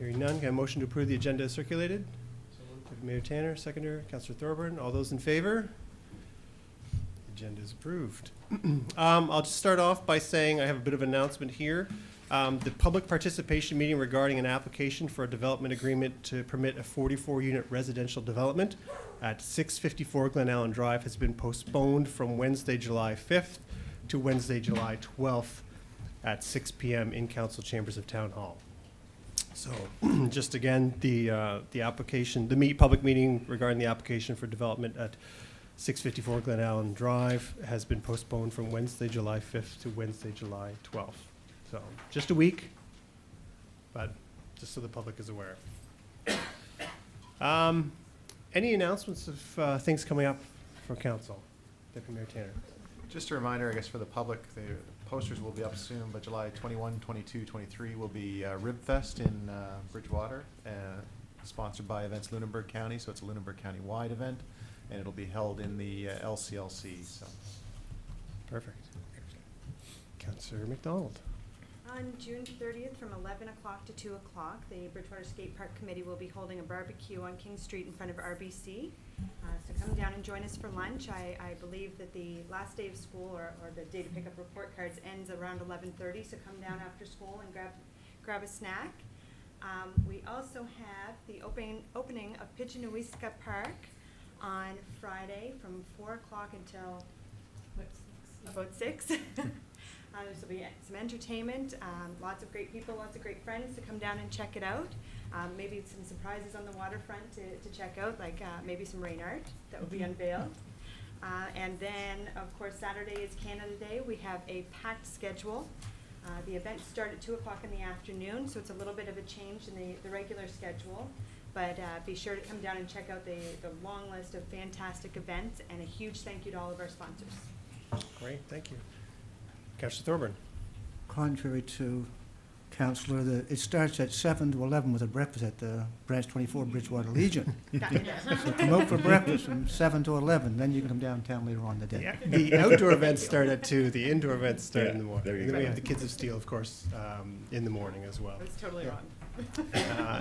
Hearing none, can I motion to approve the agenda as circulated? Mayor Tanner, seconder, Councillor Thorburn. All those in favor? Agenda is approved. I'll just start off by saying I have a bit of an announcement here. The public participation meeting regarding an application for a development agreement to permit a 44-unit residential development at 654 Glen Allen Drive has been postponed from Wednesday, July 5th to Wednesday, July 12th at 6 p.m. in council chambers of Town Hall. So just again, the application, the public meeting regarding the application for development at 654 Glen Allen Drive has been postponed from Wednesday, July 5th to Wednesday, July 12th. So just a week, but just so the public is aware. Any announcements of things coming up for council? Deputy Mayor Tanner. Just a reminder, I guess, for the public, the posters will be up soon, but July 21, 22, 23 will be Rib Fest in Bridgewater, sponsored by Events Lunenburg County, so it's a Lunenburg County-wide event, and it'll be held in the LCLC. So. Perfect. Councillor McDonald. On June 30th from 11 o'clock to 2 o'clock, the Bridgewater Skate Park Committee will be holding a barbecue on King Street in front of RBC. So come down and join us for lunch. I believe that the last day of school or the day to pick up report cards ends around 11:30, so come down after school and grab a snack. We also have the opening of Pigeonuiska Park on Friday from 4 o'clock until about 6. This will be some entertainment, lots of great people, lots of great friends to come down and check it out. Maybe some surprises on the waterfront to check out, like maybe some rain art that will be unveiled. And then, of course, Saturday is Canada Day. We have a packed schedule. The events start at 2 o'clock in the afternoon, so it's a little bit of a change in the regular schedule. But be sure to come down and check out the long list of fantastic events, and a huge thank you to all of our sponsors. Great, thank you. Councillor Thorburn. Contrary to Councillor, it starts at 7 to 11 with a breakfast at the Branch 24 Bridgewater Legion. So come out for breakfast from 7 to 11, then you can come downtown later on in the day. Yeah, the outdoor events start at 2, the indoor events start in the morning. there you And then go. we have the Kids of Steel, of course, in the morning as well. That's totally wrong.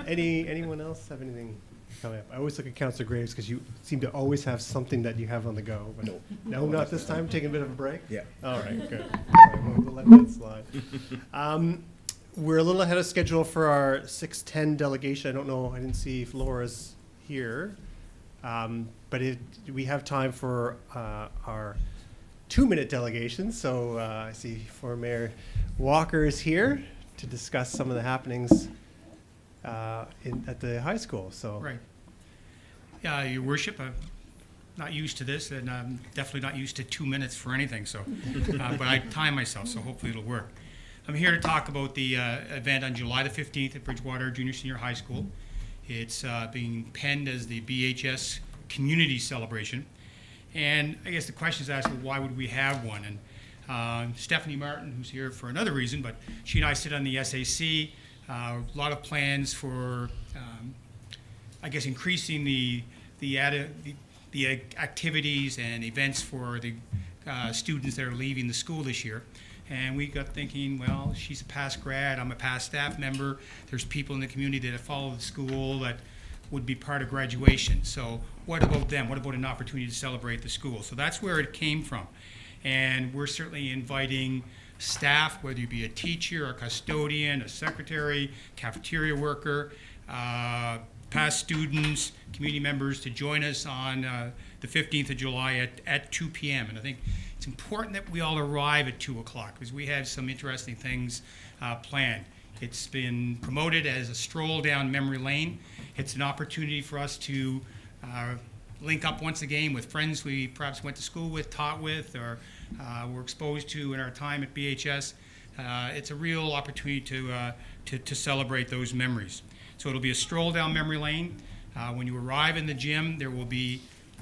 Anyone else have anything coming up? I always look at Councillor Graves because you seem to always have something that you have on the go. But no, not this time. Taking a bit of a break. Yeah. All right. Good. All right, we'll let that slide. We're a little ahead of schedule for our 6:10 delegation. I don't know. I didn't see if Laura's here, but we have time for our 2-minute delegation. So I see former Mayor Walker is here to discuss some of the happenings at the high school. So right. Yeah, Your Worship, I'm not used to this, and I'm definitely not used to 2 minutes for anything. So, but I time myself, so hopefully it'll work. I'm here to talk about the event on July the 15th at Bridgewater Junior Senior High School. It's being penned as the BHS Community Celebration, and I guess the question is asked, well, why would we have one? And Stephanie Martin, who's here for another reason, but she and I sit on the SAC. A lot of plans for, I guess, increasing the activities and events for the students that are leaving the school this year. And we got thinking, well, she's a past grad, I'm a past staff member. There's people in the community that follow the school that would be part of graduation. So what about them? What about an opportunity to celebrate the school? So that's where it came from. And we're certainly inviting staff, whether you be a teacher, a custodian, a secretary, cafeteria worker, past students, community members to join us on the 15th of July at 2 p.m. And I think it's important that we all arrive at 2 o'clock because we have some interesting things planned. It's been promoted as a stroll down memory lane. It's an opportunity for us to link up once again with friends we perhaps went to school with, taught with, or were exposed to in our time at BHS. It's a real opportunity to celebrate those memories. So it'll be a stroll down memory lane. When you arrive in the gym, there will be,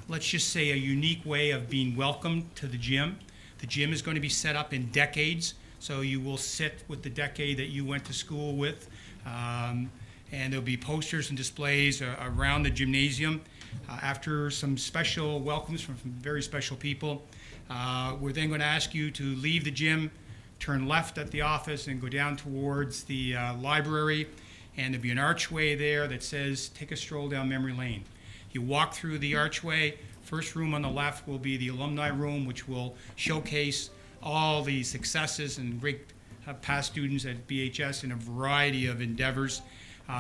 let's just say, a unique way of being welcomed to the gym. The gym is going to be set up in decades, so you will sit with the decade that you went to school with. And there'll be posters and displays around the gymnasium. After some special welcomes from very special people, we're then going to ask you to leave the gym, turn left at the office, and go down towards the library. and there'll be an archway there that says, take a stroll down memory lane. You walk through the archway, first room on the left will be the alumni room, which will showcase all the successes and great past students at BHS in a variety of endeavors.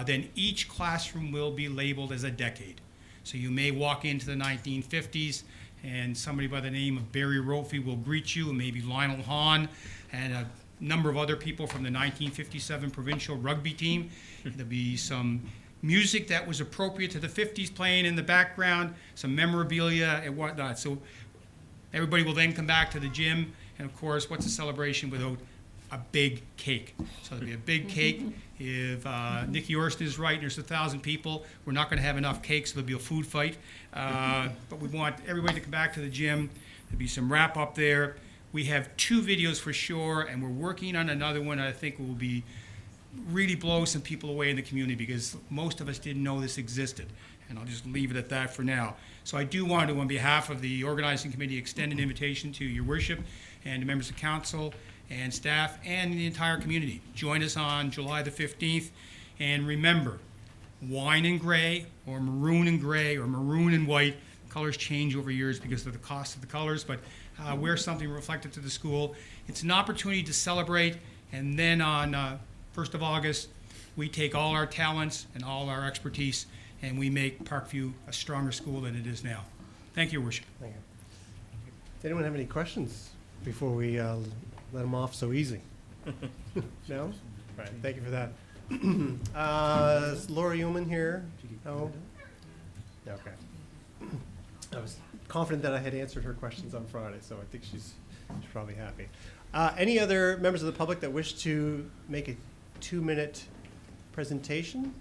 Then each classroom will be labeled as a decade. So you may walk into the 1950s and somebody by the name of Barry Rofi will greet you, and maybe Lionel Hahn, and a number of other people from the 1957 provincial rugby team. There'll be some music that was appropriate to the 50s playing in the background, some memorabilia and whatnot. So everybody will then come back to the gym, and of course, what's a celebration without a big cake? So there'll be a big cake. If Nikki Orson is right, and there's 1,000 people, we're not going to have enough cake, so there'll be a food fight. But we want everybody to come back to the gym. There'll be some wrap up there. We have 2 videos for sure, and we're working on another one I think will be really blow some people away in the community, because most of us didn't know this existed. And I'll just leave it at that for now. So I do want to, on behalf of the organizing committee, extend an invitation to your worship and the members of council and staff and the entire community. Join us on July the 15th. And remember, wine and gray, or maroon and gray, or maroon and white, colors change over years because of the cost of the colors, but wear something reflective to the school. It's an opportunity to celebrate, and then on 1st of August, we take all our talents and all our expertise, and we make Parkview a stronger school than it is now. Thank you, Your Worship. Thank you. Does anyone have any questions before we let them off so easy? No? All right, thank you for that. Is Laura Yeoman here? No? Okay. I was confident that I had answered her questions on Friday, so I think she's probably happy. Any other members of the public that wish to make a 2-minute presentation?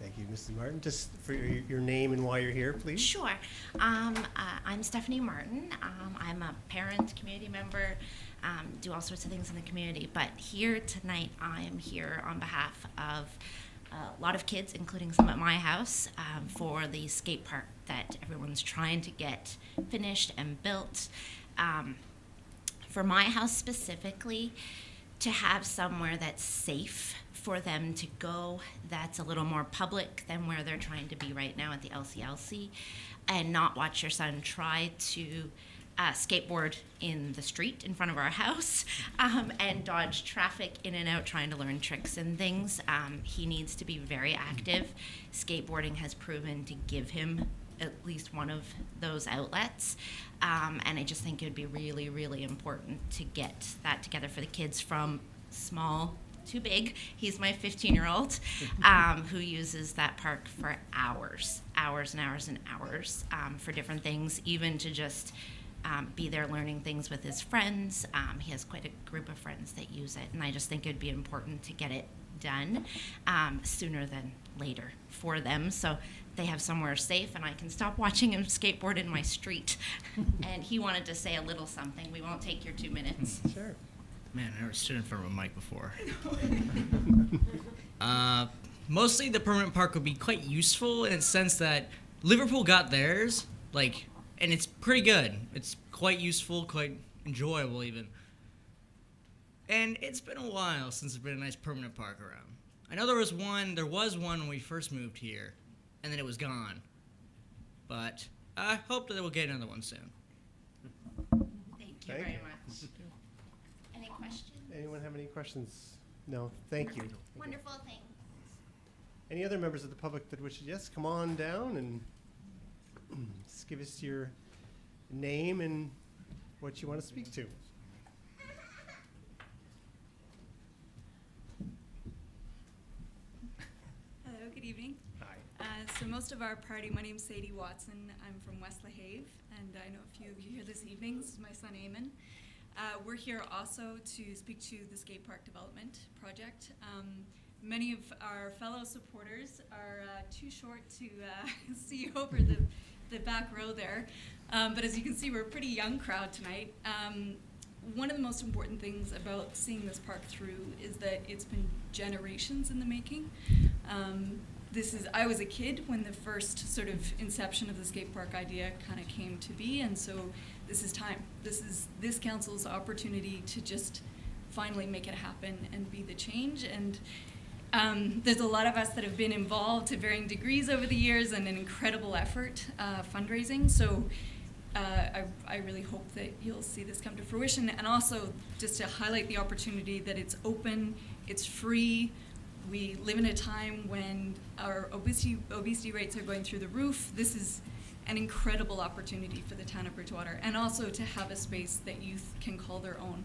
Thank you, Mrs. Martin. Just for your name and why you're here, please. Sure. I'm Stephanie Martin. I'm a parent, community member, do all sorts of things in the community. But here tonight, I am here on behalf of a lot of kids, including some at my house, for the skate park that everyone's trying to get finished and built. For my house specifically, to have somewhere that's safe for them to go, that's a little more public than where they're trying to be right now at the LCLC, and not watch your son try to skateboard in the street in front of our house, and dodge traffic in and out trying to learn tricks and things. He needs to be very active. Skateboarding has proven to give him at least one of those outlets, and I just think it would be really, really important to get that together for the kids from small to big. He's my 15-year-old who uses that park for hours and hours and hours for different things, even to just be there learning things with his friends. He has quite a group of friends that use it, and I just think it would be important to get it done sooner than later for them, so they have somewhere safe and I can stop watching him skateboard in my street. And he wanted to say a little something. We won't take your 2 minutes. Sure. Man, I never stood in front of a mic before. Mostly the permanent park would be quite useful in the sense that Liverpool got theirs, and it's pretty good. It's quite useful, quite enjoyable even. And it's been a while since there's been a nice permanent park around. I know there was one when we first moved here, and then it was gone. But I hope that we'll get another one soon. Thank you Thank very you. much. Any questions? Anyone have any questions? No, thank you. Wonderful, thanks. Any other members of the public that wish? Yes, come on down and just give us your name and what you want to speak to. Hello, good evening. Hi. So most of our party, my name's Sadie Watson. I'm from West LaHave, and I know a few of you here this evening. This is my son, Eamon. We're here also to speak to the skate park development project. Many of our fellow supporters are too short to see over the back row there. But as you can see, we're a pretty young crowd tonight. One of the most important things about seeing this park through is that it's been generations in the making. I was a kid when the first sort of inception of the skate park idea kind of came to be, and so this is time. This is this council's opportunity to just finally make it happen and be the change. And there's a lot of us that have been involved to varying degrees over the years, and an incredible effort fundraising. So I really hope that you'll see this come to fruition. And also just to highlight the opportunity that it's open, it's free. We live in a time when our obesity rates are going through the roof. This is an incredible opportunity for the town of Bridgewater, and also to have a space that youth can call their own.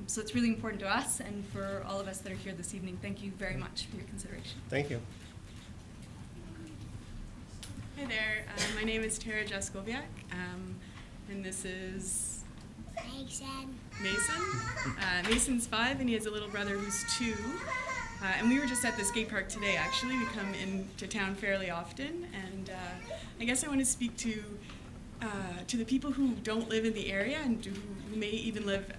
So it's really important to us, and for all of us that are here this evening, thank you very much for your consideration. Thank you. Hi there, my name is Tara Jaskowiak, and this is Mason. Mason's 5, and he has a little brother who's 2. And we were just at the skate park today, actually. We come into town fairly often, and I guess I want to speak to the people who don't live in the area and who may even live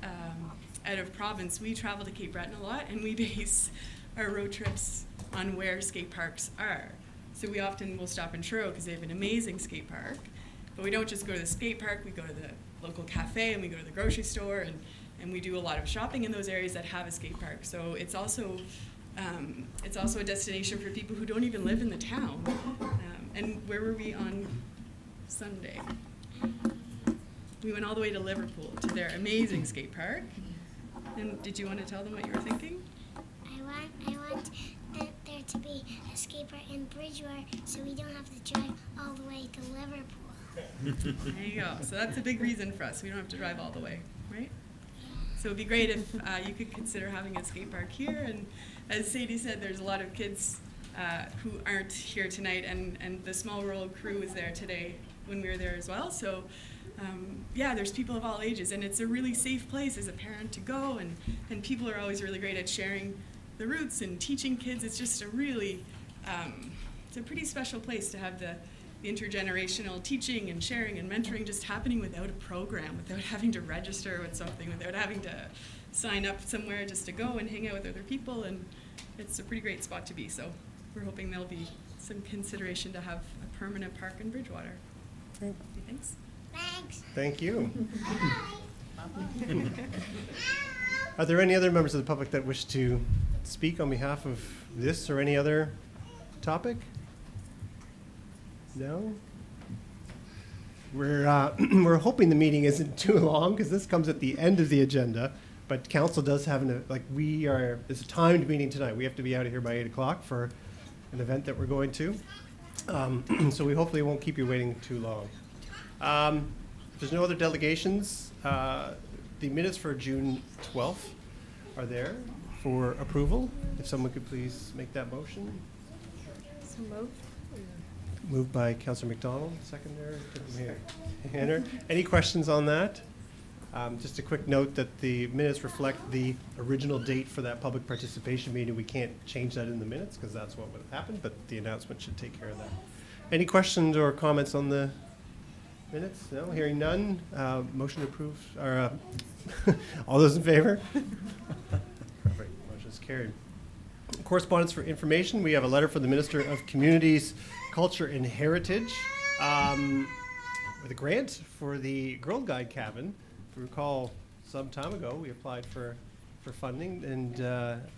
out of province. We travel to Cape Breton a lot, and we base our road trips on where skate parks are. So we often will stop in Truro because they have an amazing skate park, but we don't just go to the skate park, we go to the local cafe and we go to the grocery store, and we do a lot of shopping in those areas that have a skate park. So it's also a destination for people who don't even live in the town. And where were we on Sunday? We went all the way to Liverpool to their amazing skate park. And did you want to tell them what you were thinking? I want there to be a skate park in Bridgewater so we don't have to drive all the way to Liverpool. There you go. So that's a big reason for us. We don't have to drive all the way, right? So it'd be great if you could consider having a skate park here. And as Sadie said, there's a lot of kids who aren't here tonight, and the Small World crew was there today when we were there as well. So yeah, there's people of all ages, and it's a really safe place as a parent to go, and people are always really great at sharing the routes and teaching kids. It's just a really, it's a pretty special place to have the intergenerational teaching and sharing and mentoring just happening without a program, without having to register with something, without having to sign up somewhere, just to go and hang out with other people. And it's a pretty great spot to be. So we're hoping there'll be some consideration to have a permanent park in Bridgewater. Great. Thanks. Thanks. Thank you. Are there any other members of the public that wish to speak on behalf of this or any other topic? No? We're hoping the meeting isn't too long, because this comes at the end of the agenda, but council does have it's a timed meeting tonight. We have to be out of here by 8 o'clock for an event that we're going to. So we hopefully won't keep you waiting too long. If there's no other delegations, the minutes for June 12th are there for approval. If someone could please make that motion. So moved. Moved by Councillor McDonald, seconder. Hanner. Any questions on that? Just a quick note that the minutes reflect the original date for that public participation meeting. We can't change that in the minutes because that's what would have happened, but the announcement should take care of that. Any questions or comments on the minutes? No, hearing none. Motion to approve, or all those in favor? Perfect, motion is carried. Correspondence for information. We have a letter from the Minister of Communities, Culture and Heritage with a grant for the Girl Guide cabin. If you recall, some time ago, we applied for funding, and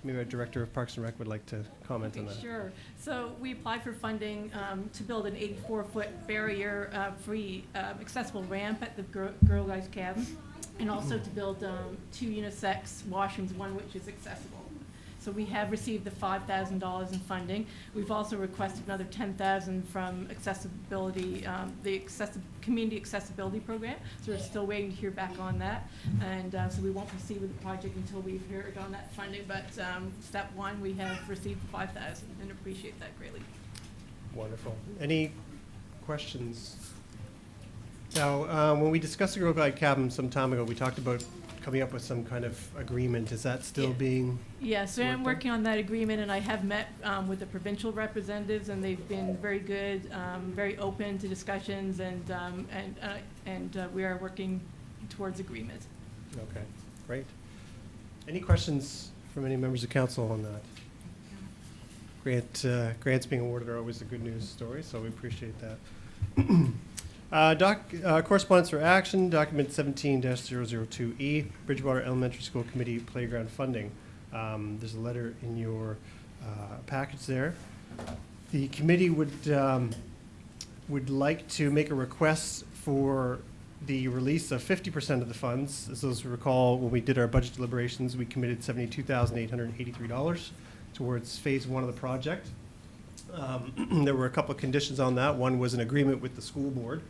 maybe our Director of Parks and Rec would like to comment on that. Sure. So we applied for funding to build an 84-foot barrier-free accessible ramp at the Girl Guides cabin, and also to build 2 unisex washrooms, one which is accessible. So we have received the $5,000 in funding. We've also requested another $10,000 from accessibility, the community accessibility program. So we're still waiting to hear back on that, and so we won't proceed with the project until we've heard on that funding. But step 1, we have received $5,000, and appreciate that greatly. Wonderful. Any questions? Now, when we discussed the Girl Guide cabin some time ago, we talked about coming up with some kind of agreement. Is that still being? Yeah, so I'm worked on? working on that agreement, and I have met with the provincial representatives, and they've been very good, very open to discussions, and we are working towards agreement. Okay, great. Any questions from any members of council on that? Grants being awarded are always a good news story, so we appreciate that. Correspondence for action, document 17-002E, Bridgewater Elementary School Committee Playground Funding. There's a letter in your package there. The committee would like to make a request for the release of 50% of the funds. As those recall, when we did our budget deliberations, we committed $72,883 towards phase 1 of the project. There were a couple of conditions on that. One was an agreement with the school board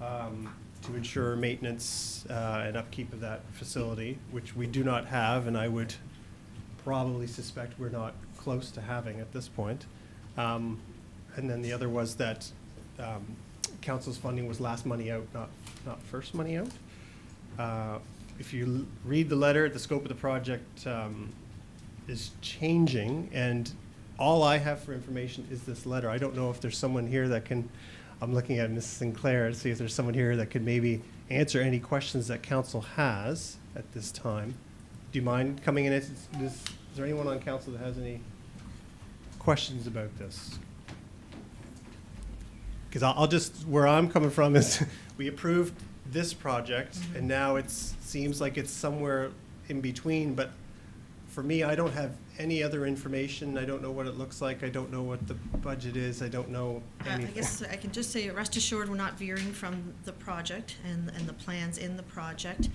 to ensure maintenance and upkeep of that facility, which we do not have, and I would probably suspect we're not close to having at this point. And then the other was that council's funding was last money out, not first money out. If you read the letter, the scope of the project is changing, and all I have for information is this letter. I don't know if there's someone here that can, I'm looking at Mrs. Sinclair to see if there's someone here that could maybe answer any questions that council has at this time. Do you mind coming in? Is there anyone on council that has any questions about this? Because I'll just, where I'm coming from is we approved this project, and now it seems like it's somewhere in between, but for me, I don't have any other information. I don't know what it looks like. I don't know what the budget is. I don't know anything. I guess I can just say, rest assured, we're not veering from the project and the plans in the project.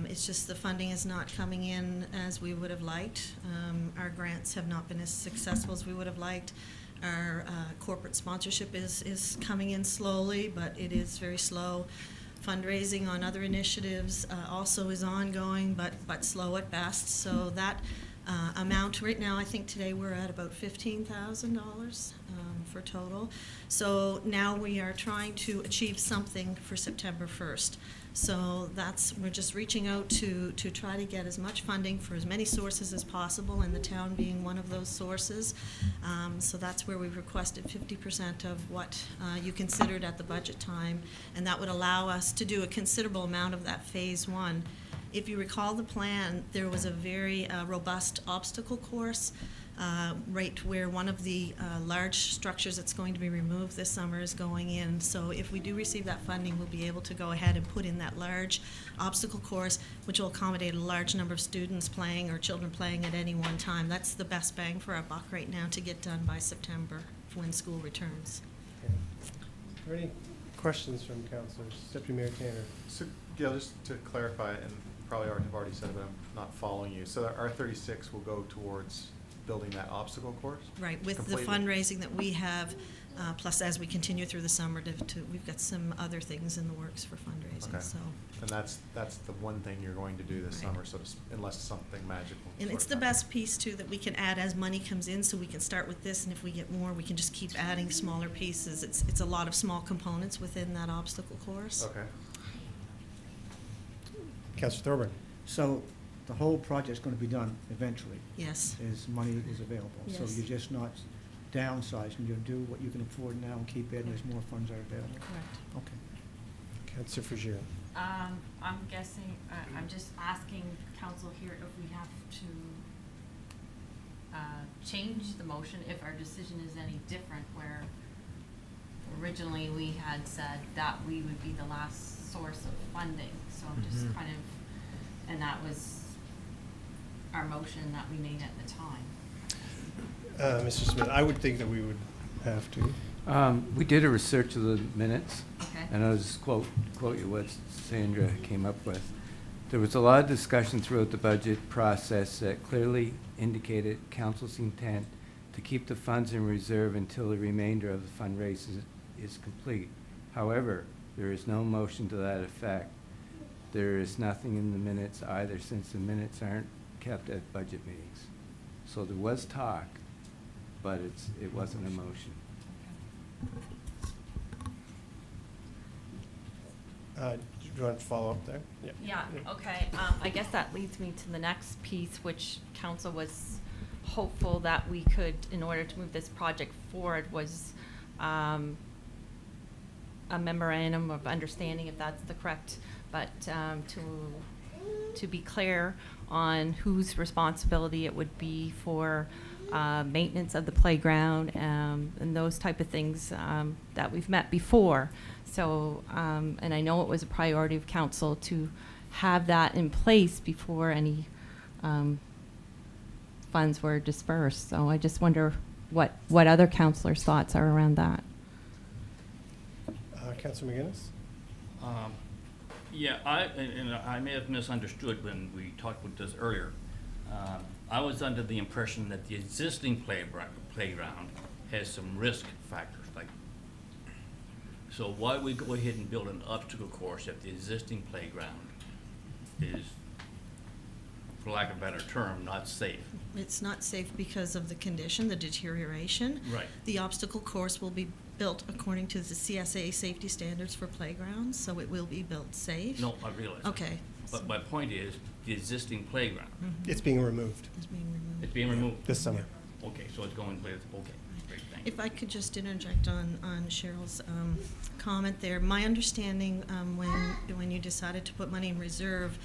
It's just the funding is not coming in as we would have liked. Our grants have not been as successful as we would have liked. Our corporate sponsorship is coming in slowly, but it is very slow. Fundraising on other initiatives also is ongoing, but slow at best. So that amount right now, I think today we're at about $15,000 for total. So now we are trying to achieve something for September 1st. So we're just reaching out to try to get as much funding for as many sources as possible, and the town being one of those sources. So that's where we've requested 50% of what you considered at the budget time, and that would allow us to do a considerable amount of that phase 1. If you recall the plan, there was a very robust obstacle course right where one of the large structures that's going to be removed this summer is going in. So if we do receive that funding, we'll be able to go ahead and put in that large obstacle course, which will accommodate a large number of students playing or children playing at any one time. That's the best bang for our buck right now to get done by September when school returns. Okay. Are there any questions from councilors? Deputy Mayor Tanner. So, Gail, just to clarify, and probably have already said it, but I'm not following you. So our 36 will go towards building that obstacle course? Right, with completely? the fundraising that we have, plus as we continue through the summer, we've got some other things in the works for fundraising. Okay. So. And that's the one thing you're going to do this Right. summer, unless something magical. And sort it's of the happens. best piece too, that we can add as money comes in, so we can start with this, and if we get more, we can just keep adding smaller pieces. It's a lot of small components within that obstacle course. Okay. Councillor Thorburn. So the whole project's going to be done eventually, Yes. as money is available. So Yes. you're just not downsizing, you'll do what you can afford now and keep adding as more funds are available. Correct. Okay. Councillor Frazier. I'm guessing, I'm just asking council here if we have to change the motion if our decision is any different, where originally we had said that we would be the last source of funding. So I'm just Mhm. kind of, and that was our motion that we made at the time. Mr. Smith, I would think that we would have to. We did a research of the minutes, Okay. and I'll just quote you what Sandra came up with. There was a lot of discussion throughout the budget process that clearly indicated council's intent to keep the funds in reserve until the remainder of the fundraiser is complete. However, there is no motion to that effect. There is nothing in the minutes either, since the minutes aren't kept at budget meetings. So there was talk, but it wasn't a motion. Do you want to follow up there? Yeah, okay. I guess that leads me to the next piece, which council was hopeful that we could, in order to move this project forward, was a memorandum of understanding, if that's the correct, but to be clear on whose responsibility it would be for maintenance of the playground, and those type of things that we've met before. So, and I know it was a priority of council to have that in place before any funds were dispersed. So I just wonder what other councillors' thoughts are around that. Councilor McGuinness? Yeah, I may have misunderstood when we talked about this earlier. I was under the impression that the existing playground has some risk factors, so why we go ahead and build an obstacle course if the existing playground is, for lack of a better term, not safe? It's not safe because of the condition, the deterioration. Right. The obstacle course will be built according to the CSA safety standards for playgrounds, so it will be built safe. No, I realize that. Okay. But my point is, the existing playground. It's being removed It's being removed. It's being removed? this summer. Okay, so it's going with, okay, great, thank you. If I could just interject on Cheryl's comment there. My understanding, when you decided to put money in reserve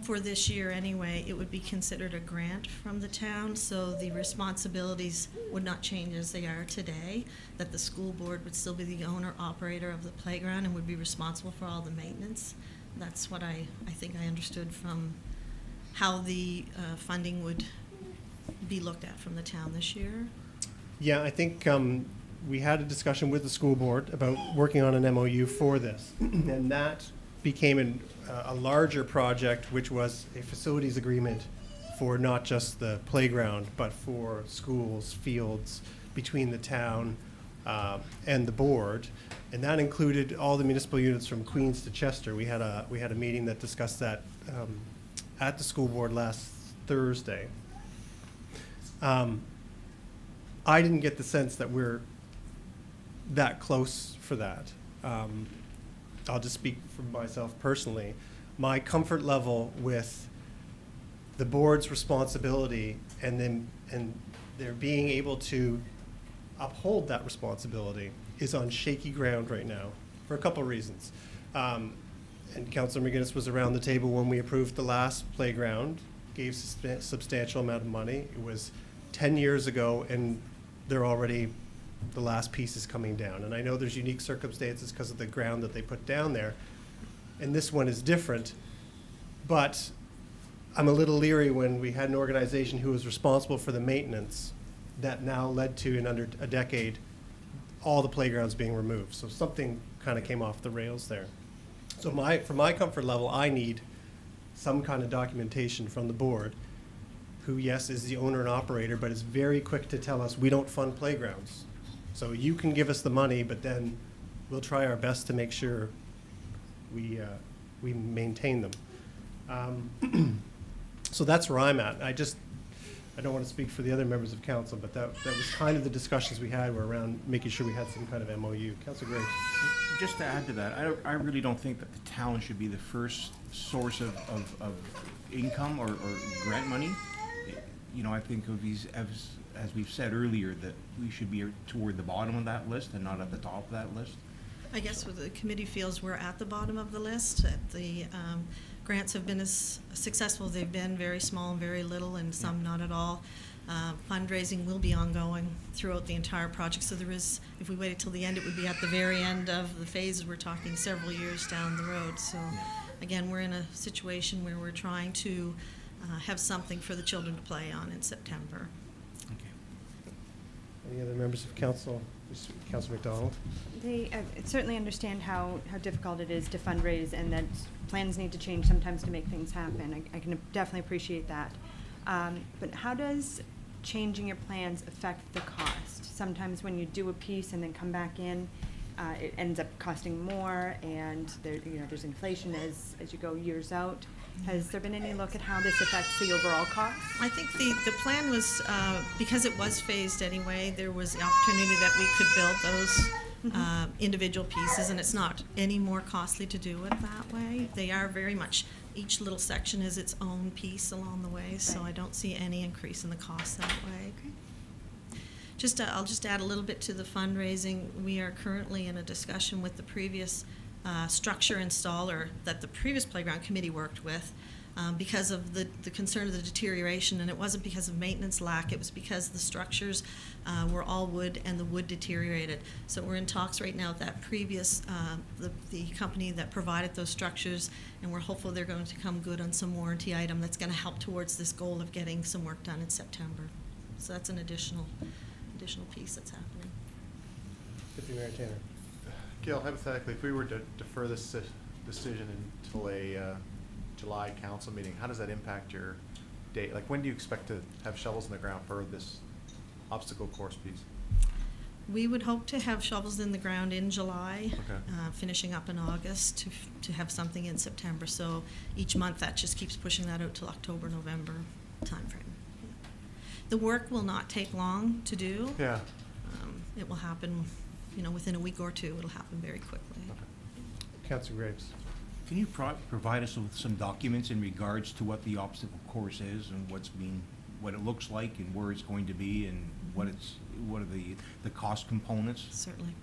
for this year anyway, it would be considered a grant from the town, so the responsibilities would not change as they are today, that the school board would still be the owner-operator of the playground and would be responsible for all the maintenance. That's what I think I understood from how the funding would be looked at from the town this year. Yeah, I think we had a discussion with the school board about working on an MOU for this, and that became a larger project, which was a facilities agreement for not just the playground, but for schools, fields, between the town and the board. And that included all the municipal units from Queens to Chester. We had a meeting that discussed that at the school board last Thursday. I didn't get the sense that we're that close for that. I'll just speak for myself personally. My comfort level with the board's responsibility and their being able to uphold that responsibility is on shaky ground right now for a couple of reasons. And Councilor McGuinness was around the table when we approved the last playground, gave substantial amount of money. It was 10 years ago, and they're already, the last piece is coming down. And I know there's unique circumstances because of the ground that they put down there, and this one is different. But I'm a little leery when we had an organization who was responsible for the maintenance that now led to, in under a decade, all the playgrounds being removed. So something kind of came off the rails there. So for my comfort level, I need some kind of documentation from the board, who, yes, is the owner and operator, but is very quick to tell us we don't fund playgrounds. So you can give us the money, but then we'll try our best to make sure we maintain them. So that's where I'm at. I don't want to speak for the other members of council, but that was kind of the discussions we had were around making sure we had some kind of MOU. Councilor Graves. Just to add to that, I really don't think that the town should be the first source of income or grant money. You know, I think of these, as we've said earlier, that we should be toward the bottom of that list and not at the top of that list. I guess what the committee feels we're at the bottom of the list. The grants have been as successful as they've been, very small and very little, and some not at all. Fundraising will be ongoing throughout the entire project, so there is, if we waited till the end, it would be at the very end of the phases. We're talking several years down the road. So again, we're in a situation where we're trying to have something for the children to play on in September. Any other members of council? Councilor McDonald? They certainly understand how difficult it is to fundraise, and that plans need to change sometimes to make things happen. I can definitely appreciate that. But how does changing your plans affect the cost? Sometimes when you do a piece and then come back in, it ends up costing more, and there's inflation as you go years out. Has there been any look at how this affects the overall cost? I think the plan was, because it was phased anyway, there was the opportunity that we could build those individual pieces, and it's not any more costly to do it that way. They are very much, each little section is its own piece along the way, so I don't see any increase in the cost that way. Okay. I'll just add a little bit to the fundraising. We are currently in a discussion with the previous structure installer that the previous playground committee worked with because of the concern of the deterioration, and it wasn't because of maintenance lack, it was because the structures were all wood and the wood deteriorated. So we're in talks right now with that previous, the company that provided those structures, and we're hopeful they're going to come good on some warranty item that's going to help towards this goal of getting some work done in September. So that's an additional piece that's happening. Deputy Mayor Tanner. Gail, hypothetically, if we were to defer this decision until a July council meeting, how does that impact your date? Like, when do you expect to have shovels in the ground for this obstacle course piece? We would hope to have shovels in the ground in July, Okay. finishing up in August to have something in September. So each month that just keeps pushing that out till October, November timeframe. The work will not take long to do. Yeah. It will happen, within a week or two. It'll happen very quickly. Okay. Councillor Graves. Can you provide us with some documents in regards to what the obstacle course is and what it looks like and where it's going to be and what are the cost components? Certainly.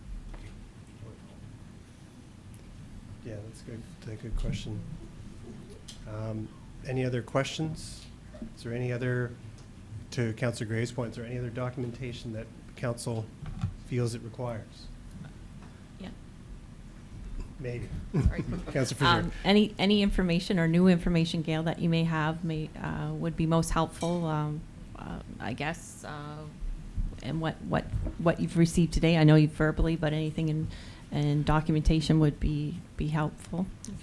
Yeah, that's good. That's a good question. Any other questions? Is there any other, to Councillor Graves' point, is there any other documentation that council feels it requires? Yeah. Maybe. Sorry. Councillor Fisher. Any information or new information, Gail, that you may have would be most helpful, I guess, and what you've received today. I know you've verbally, but anything in documentation would be helpful. Okay.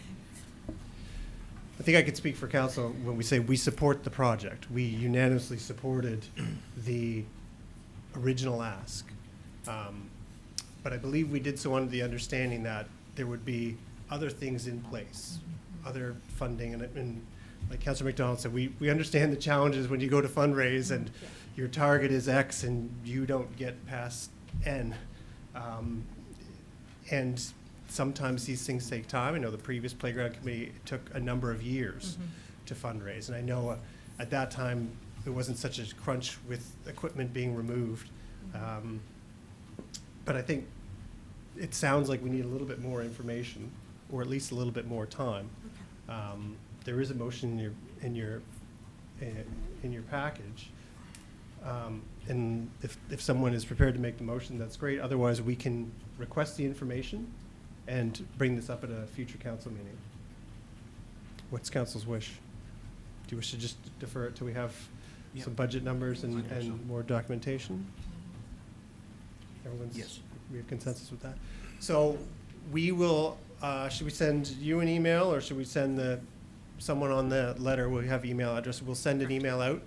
I think I could speak for council when we say we support the project. We unanimously supported the original ask. But I believe we did so under the understanding that there would be other things in place, other funding, and like Councillor McDonald said, we understand the challenges when you go to fundraise and your target is X and you don't get past N. And sometimes these things take time. I know the previous playground committee took a number of years to fundraise, and I know at that time there wasn't such a crunch with equipment being removed. But I think it sounds like we need a little bit more information, or at least a little bit more time. There is a motion in your package, and if someone is prepared to make the motion, that's great. Otherwise, we can request the information and bring this up at a future council meeting. What's council's wish? Do you wish to just defer it till we have some budget numbers and more documentation? Everyone's, yes. We have consensus with that. So we will, should we send you an email, or should we send someone on the letter? We have email address. We'll send an email out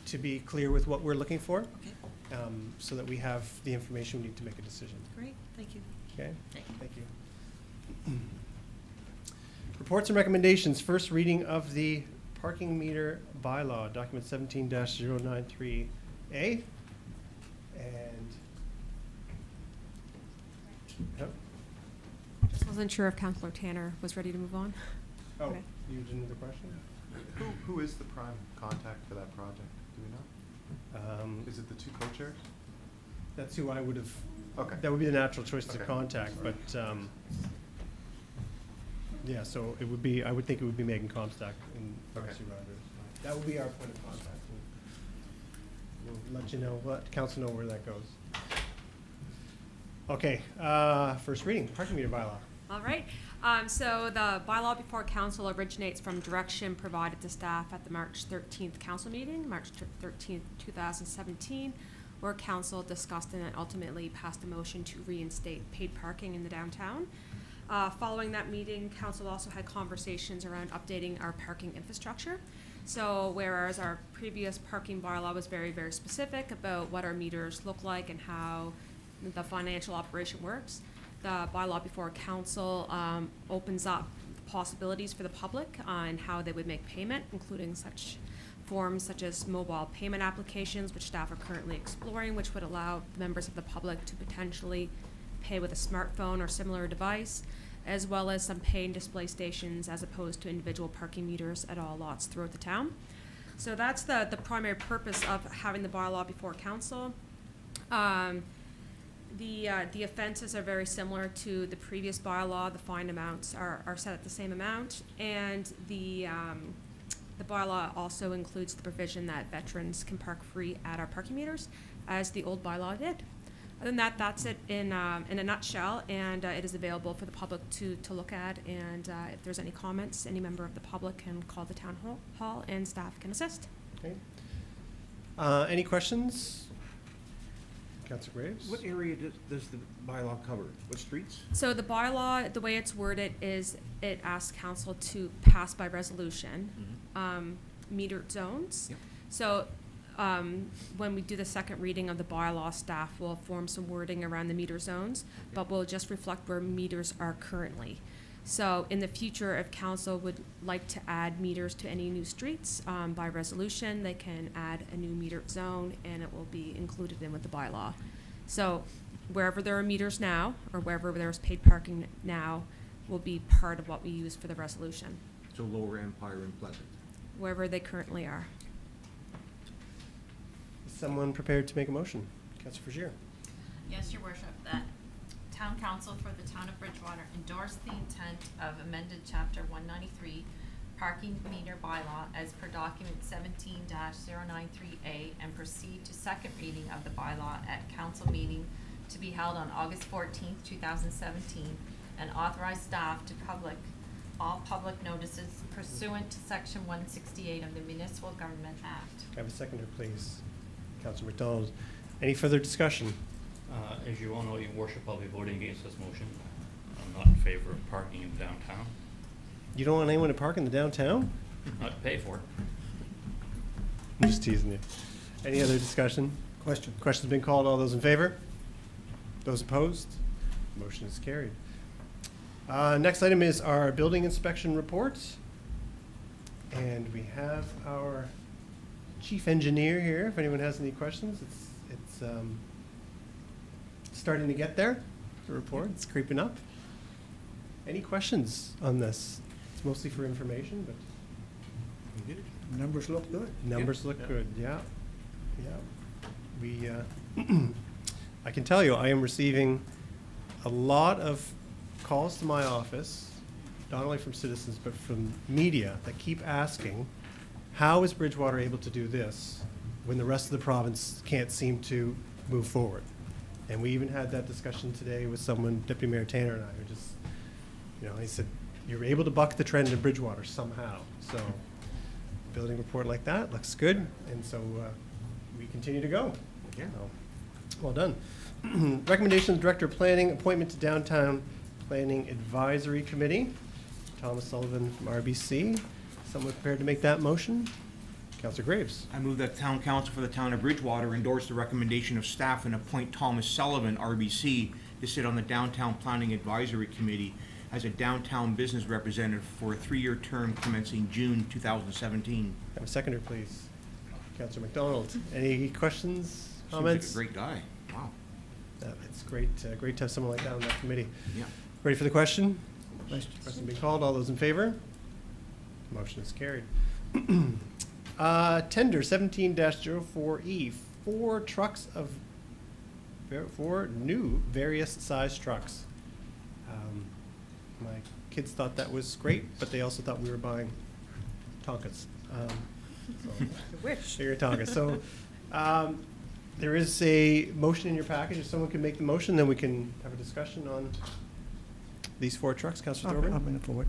to be clear with what we're looking for, so that we have the information we need to make a decision. Great, thank you. Okay, thank you. Reports and recommendations. First reading of the parking meter bylaw, document 17-093A. And yep. Just wasn't sure if Councillor Tanner was ready to move on. Oh, Okay. you did another question? Who is the prime contact for that project? Do we know? Is it the two co-chairs? That's who I would have. Okay. That would be the natural choice to Okay. contact, but yeah. So it would be. I would think it would be Megan Comstock and Darcy Rogers. That would be our point of contact. We'll let you know. Let council know where that goes. Okay. First reading, parking meter bylaw. All right. So the bylaw before council originates from direction provided to staff at the March 13th council meeting, March 13th, 2017, where council discussed and ultimately passed a motion to reinstate paid parking in the downtown. Following that meeting, council also had conversations around updating our parking infrastructure. So whereas our previous parking bylaw was very, very specific about what our meters look like and how the financial operation works, the bylaw before council opens up possibilities for the public on how they would make payment, including such forms such as mobile payment applications, which staff are currently exploring, which would allow members of the public to potentially pay with a smartphone or similar device, as well as some pay and display stations as opposed to individual parking meters at all lots throughout the town. So that's the primary purpose of having the bylaw before council. The offenses are very similar to the previous bylaw. The fine amounts are set at the same amount, and the The bylaw also includes the provision that veterans can park free at our parking meters, as the old bylaw did. Other than that, that's it in a nutshell, and it is available for the public to look at. And if there's any comments, any member of the public can call the town hall, and staff can assist. Okay. Any questions? Councillor Graves? What area does the bylaw cover? What streets? So the bylaw, the way it's worded is it asks council to pass by resolution metered zones. Yep. So when we do the second reading of the bylaw, staff will form some wording around the meter zones, but we'll just reflect where meters are currently. So in the future, if council would like to add meters to any new streets by resolution, they can add a new metered zone, and it will be included in with the bylaw. So wherever there are meters now, or wherever there's paid parking now, will be part of what we use for the resolution, So Lower Empire and Pleasant. wherever they currently are. Is someone prepared to make a motion? Councillor Frazier? Yes, Your Worship, that Town Council for the Town of Bridgewater endorse the intent of amended Chapter 193 Parking Meter Bylaw as per document 17-093A and proceed to second reading of the bylaw at council meeting to be held on August 14th, 2017, and authorize staff to public all public notices pursuant to Section 168 of the Municipal Government Act. Can I have a seconder, please? Councillor McDonald. Any further discussion? As you all know, Your Worship, I'll be voting against this motion. I'm not in favor of parking in downtown. You don't want anyone to park in the downtown? Not to pay for it. I'm just teasing you. Any other discussion? Question. Question's been called. All those in favor? Those opposed? Motion is carried. Next item is our building inspection report. And we have our chief engineer here. If anyone has any questions, it's starting to get there, the report. It's creeping up. Any questions on this? It's mostly for information, but Numbers look good. numbers look good, yeah. Yeah. We, I can tell you, I am receiving a lot of calls to my office, not only from citizens, but from media that keep asking, how is Bridgewater able to do this when the rest of the province can't seem to move forward? And we even had that discussion today with someone, Deputy Mayor Tanner and I, who just, he said, you're able to buck the trend in Bridgewater somehow. So, a building report like that looks good, and so we continue to go. Yeah. So, well done. Recommendation of Director of Planning, appointment to Downtown Planning Advisory Committee. Thomas Sullivan from RBC. Someone prepared to make that motion? Councillor Graves. I move that Town Council for the Town of Bridgewater endorse the recommendation of staff and appoint Thomas Sullivan, RBC, to sit on the Downtown Planning Advisory Committee as a downtown business representative for a 3-year term commencing June 2017. Have a seconder, please. Councillor McDonald. Any questions, comments? Seems like a great guy. Wow. It's great, great to have someone like that on that committee. Yeah. Ready for the question? Question being called. All those in favor? Motion is carried. Tender 17-04E, 4 trucks of, 4 new various size trucks. My kids thought that was great, but they also thought we were buying Tonkas. Wish. Bigger Tonkas. So there is a motion in your package. If someone can make the motion, then we can have a discussion on these 4 trucks. Councillor I'll Thorburn? bring it forward.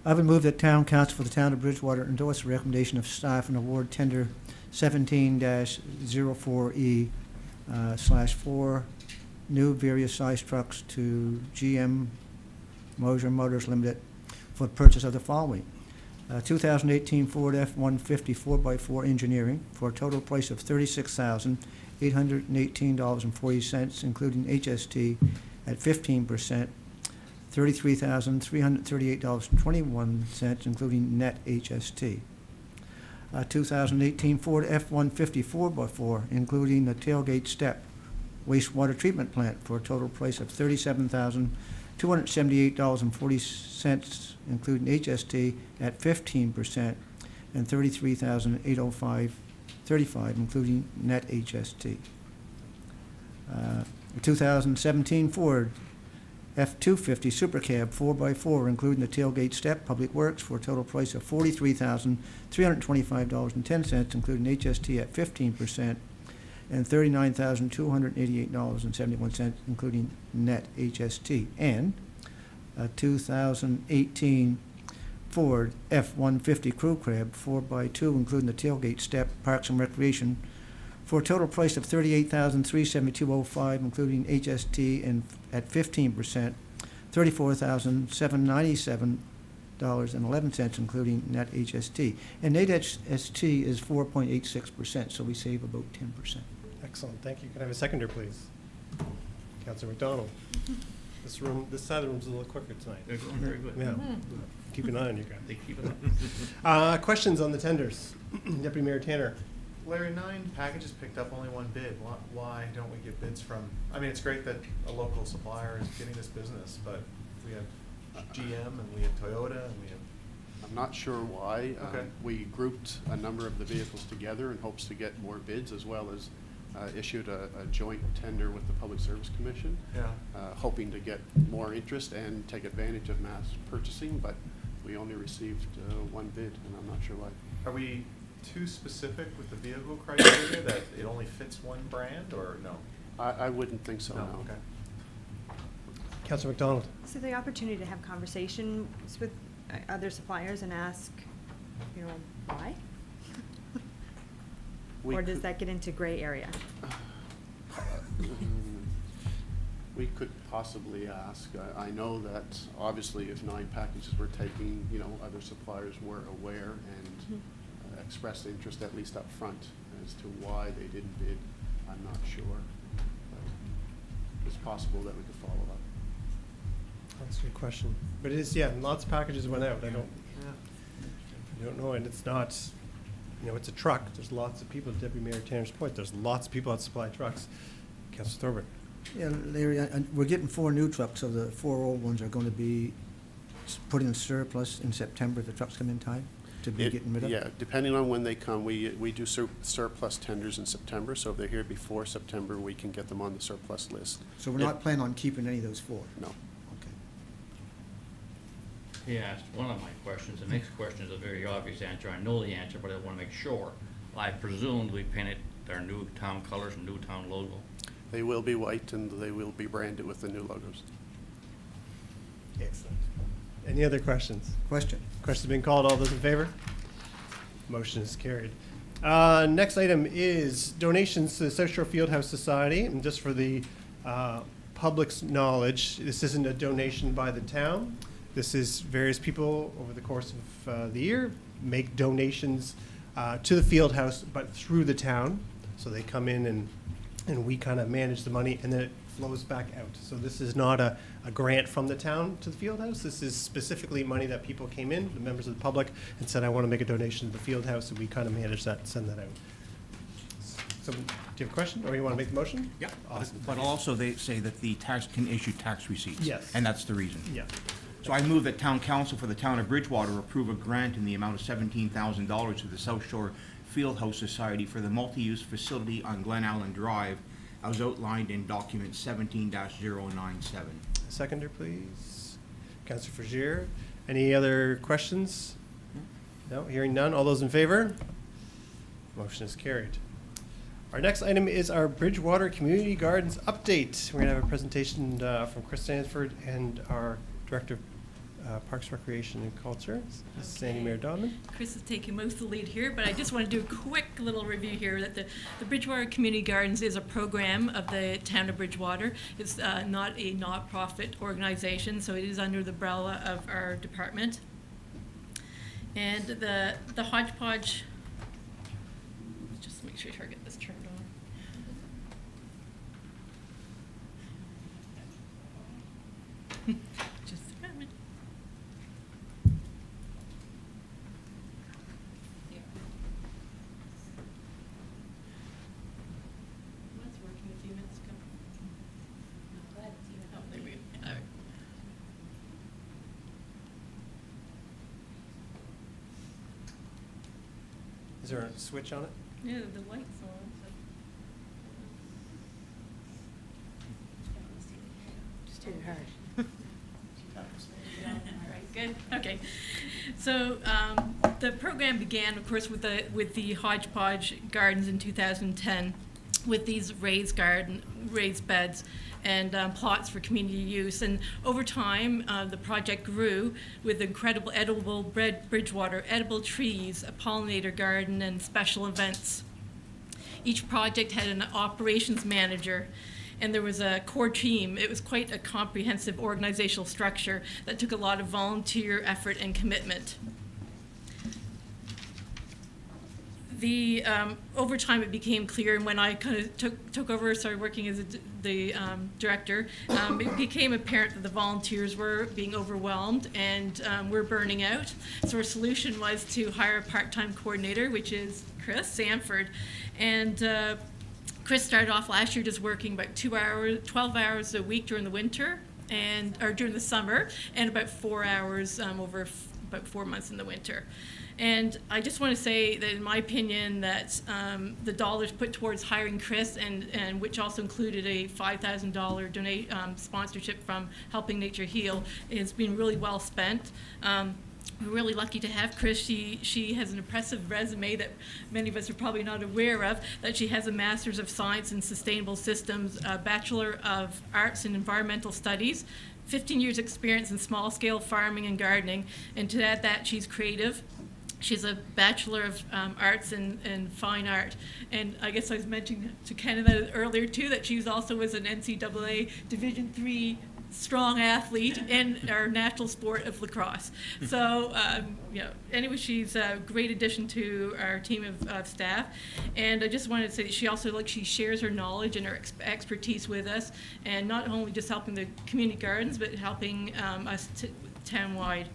I would move that Town Council for the Town of Bridgewater endorse the recommendation of staff and award tender 17-04E /4 new various size trucks to GM Moser Motors Limited for the purchase of the following. 2018 Ford F-150 4x4 engineering for a total price of $36,818.40, including HST at 15%, $33,338.21, including net HST. 2018 Ford F-150 4x4, including the tailgate step wastewater treatment plant for a total price of $37,278.40, including HST at 15%, and $33,805.35, including net HST. 2017 Ford F-250 Super Cab 4x4, including the tailgate step, Public Works, for a total price of $43,325.10, including HST at 15%, and $39,288.71, including net HST. And a 2018 Ford F-150 Crew Cab 4x2, including the tailgate step, Parks and Recreation, for a total price of $38,372.05, including HST, and at 15%, $34,797.11, including net HST. And net HST is 4.86%, so we save about 10%. Excellent, thank you. Can I have a seconder, please? Councillor McDonald. This side of the room's a little quicker tonight. They're going very good. Yeah. Keep an eye on you guys. They keep it up. Questions on the tenders? Deputy Mayor Tanner. Larry, 9 packages picked up, only 1 bid. Why don't we get bids from, I mean, it's great that a local supplier is getting this business, but we have GM and we have Toyota and we have. I'm not sure why. Okay. We grouped a number of the vehicles together in hopes to get more bids, as well as issued a joint tender with the Public Service Commission. Yeah. Hoping to get more interest and take advantage of mass purchasing, but we only received 1 bid, and I'm not sure why. Are we too specific with the vehicle criteria that it only fits one brand, or no? I wouldn't think so, no. Okay. Councillor McDonald. So the opportunity to have conversations with other suppliers and ask, you know, why? Or does that get into gray area? We could possibly ask. I know that obviously if 9 packages were taking, other suppliers were aware and expressed interest, at least up front, as to why they didn't bid. I'm not sure. But it's possible that we could follow up. That's a good question. But it is, yeah, lots of packages went out. I don't know, and it's not, it's a truck. There's lots of people, Deputy Mayor Tanner's point, there's lots of people that supply trucks. Councillor Thorburn. Yeah, Larry, we're getting 4 new trucks, so the 4 old ones are going to be put in surplus in September if the trucks come in time to be getting rid of? Yeah, depending on when they come, we do surplus tenders in September, so if they're here before September, we can get them on the surplus list. So we're not planning on keeping any of those 4? No. Okay. He asked one of my questions. The next question is a very obvious answer. I know the answer, but I want to make sure. I presumed we painted their new town colors and new town logo. They will be white and they will be branded with the new logos. Excellent. Any other questions? Questions being called. All those in favor? Motion is carried. Next item is donations to the South Shore Fieldhouse Society. And just for the public's knowledge, this isn't a donation by the town. This is various people over the course of the year make donations to the field house, but through the town. So they come in and we kind of manage the money, and then it flows back out. So this is not a grant from the town to the field house. This is specifically money that people came in, the members of the public, and said, I want to make a donation to the field house, and we kind of manage that and send that out. So do you have a question, or you want to make the motion? Yeah. Awesome. But also they say that the tax can issue tax receipts. Yes. And that's the reason. Yeah. So I move that Town Council for the Town of Bridgewater approve a grant in the amount of $17,000 to the South Shore Fieldhouse Society for the multi-use facility on Glen Allen Drive, as outlined in document 17-097. Seconder, please. Councillor Frazier. Any other questions? No, hearing none. All those in favor? Motion is carried. Our next item is our Bridgewater Community Gardens update. We're going to have a presentation from Chris Sanford and our Director of Parks, Recreation, and Culture, Sandy Mayor Donovan. Chris is taking most of the lead here, but I just want to do a quick little review here that the Bridgewater Community Gardens is a program of the town of Bridgewater. It's not a not-profit organization, so it is under the umbrella of our department. And the hodgepodge, just make sure I get this turned on. Just a moment. What's working a few minutes ago? Oh, there we go. All right. Is there a switch on it? Yeah, the light's on. So. Just did it hard. Okay. So the program began, of course, with the hodgepodge gardens in 2010, with these raised beds and plots for community use. And over time, the project grew with incredible edible Bridgewater edible trees, a pollinator garden, and special events. Each project had an operations manager, and there was a core team. It was quite a comprehensive organizational structure that took a lot of volunteer effort and commitment. Over time, it became clear, and when I kind of took over, started working as the director, it became apparent that the volunteers were being overwhelmed and were burning out. So our solution was to hire a part-time coordinator, which is Chris Sanford. And Chris started off last year just working about 12 hours a week during the winter, or during the summer, and about 4 hours over about 4 months in the winter. And I just want to say that, in my opinion, that the dollars put towards hiring Chris, and which also included a $5,000 sponsorship from Helping Nature Heal, has been really well spent. We're really lucky to have Chris. She has an impressive resume that many of us are probably not aware of, that she has a Master's of Science in Sustainable Systems, a Bachelor of Arts in Environmental Studies, 15 years experience in small-scale farming and gardening, and to add that, she's creative. She's a Bachelor of Arts in Fine Art. And I guess I was mentioning to Canada earlier, too, that she also was an NCAA Division III strong athlete in our national sport of lacrosse. So, anyway, she's a great addition to our team of staff. And I just wanted to say that she also, she shares her knowledge and her expertise with us, and not only just helping the community gardens, but helping us town-wide.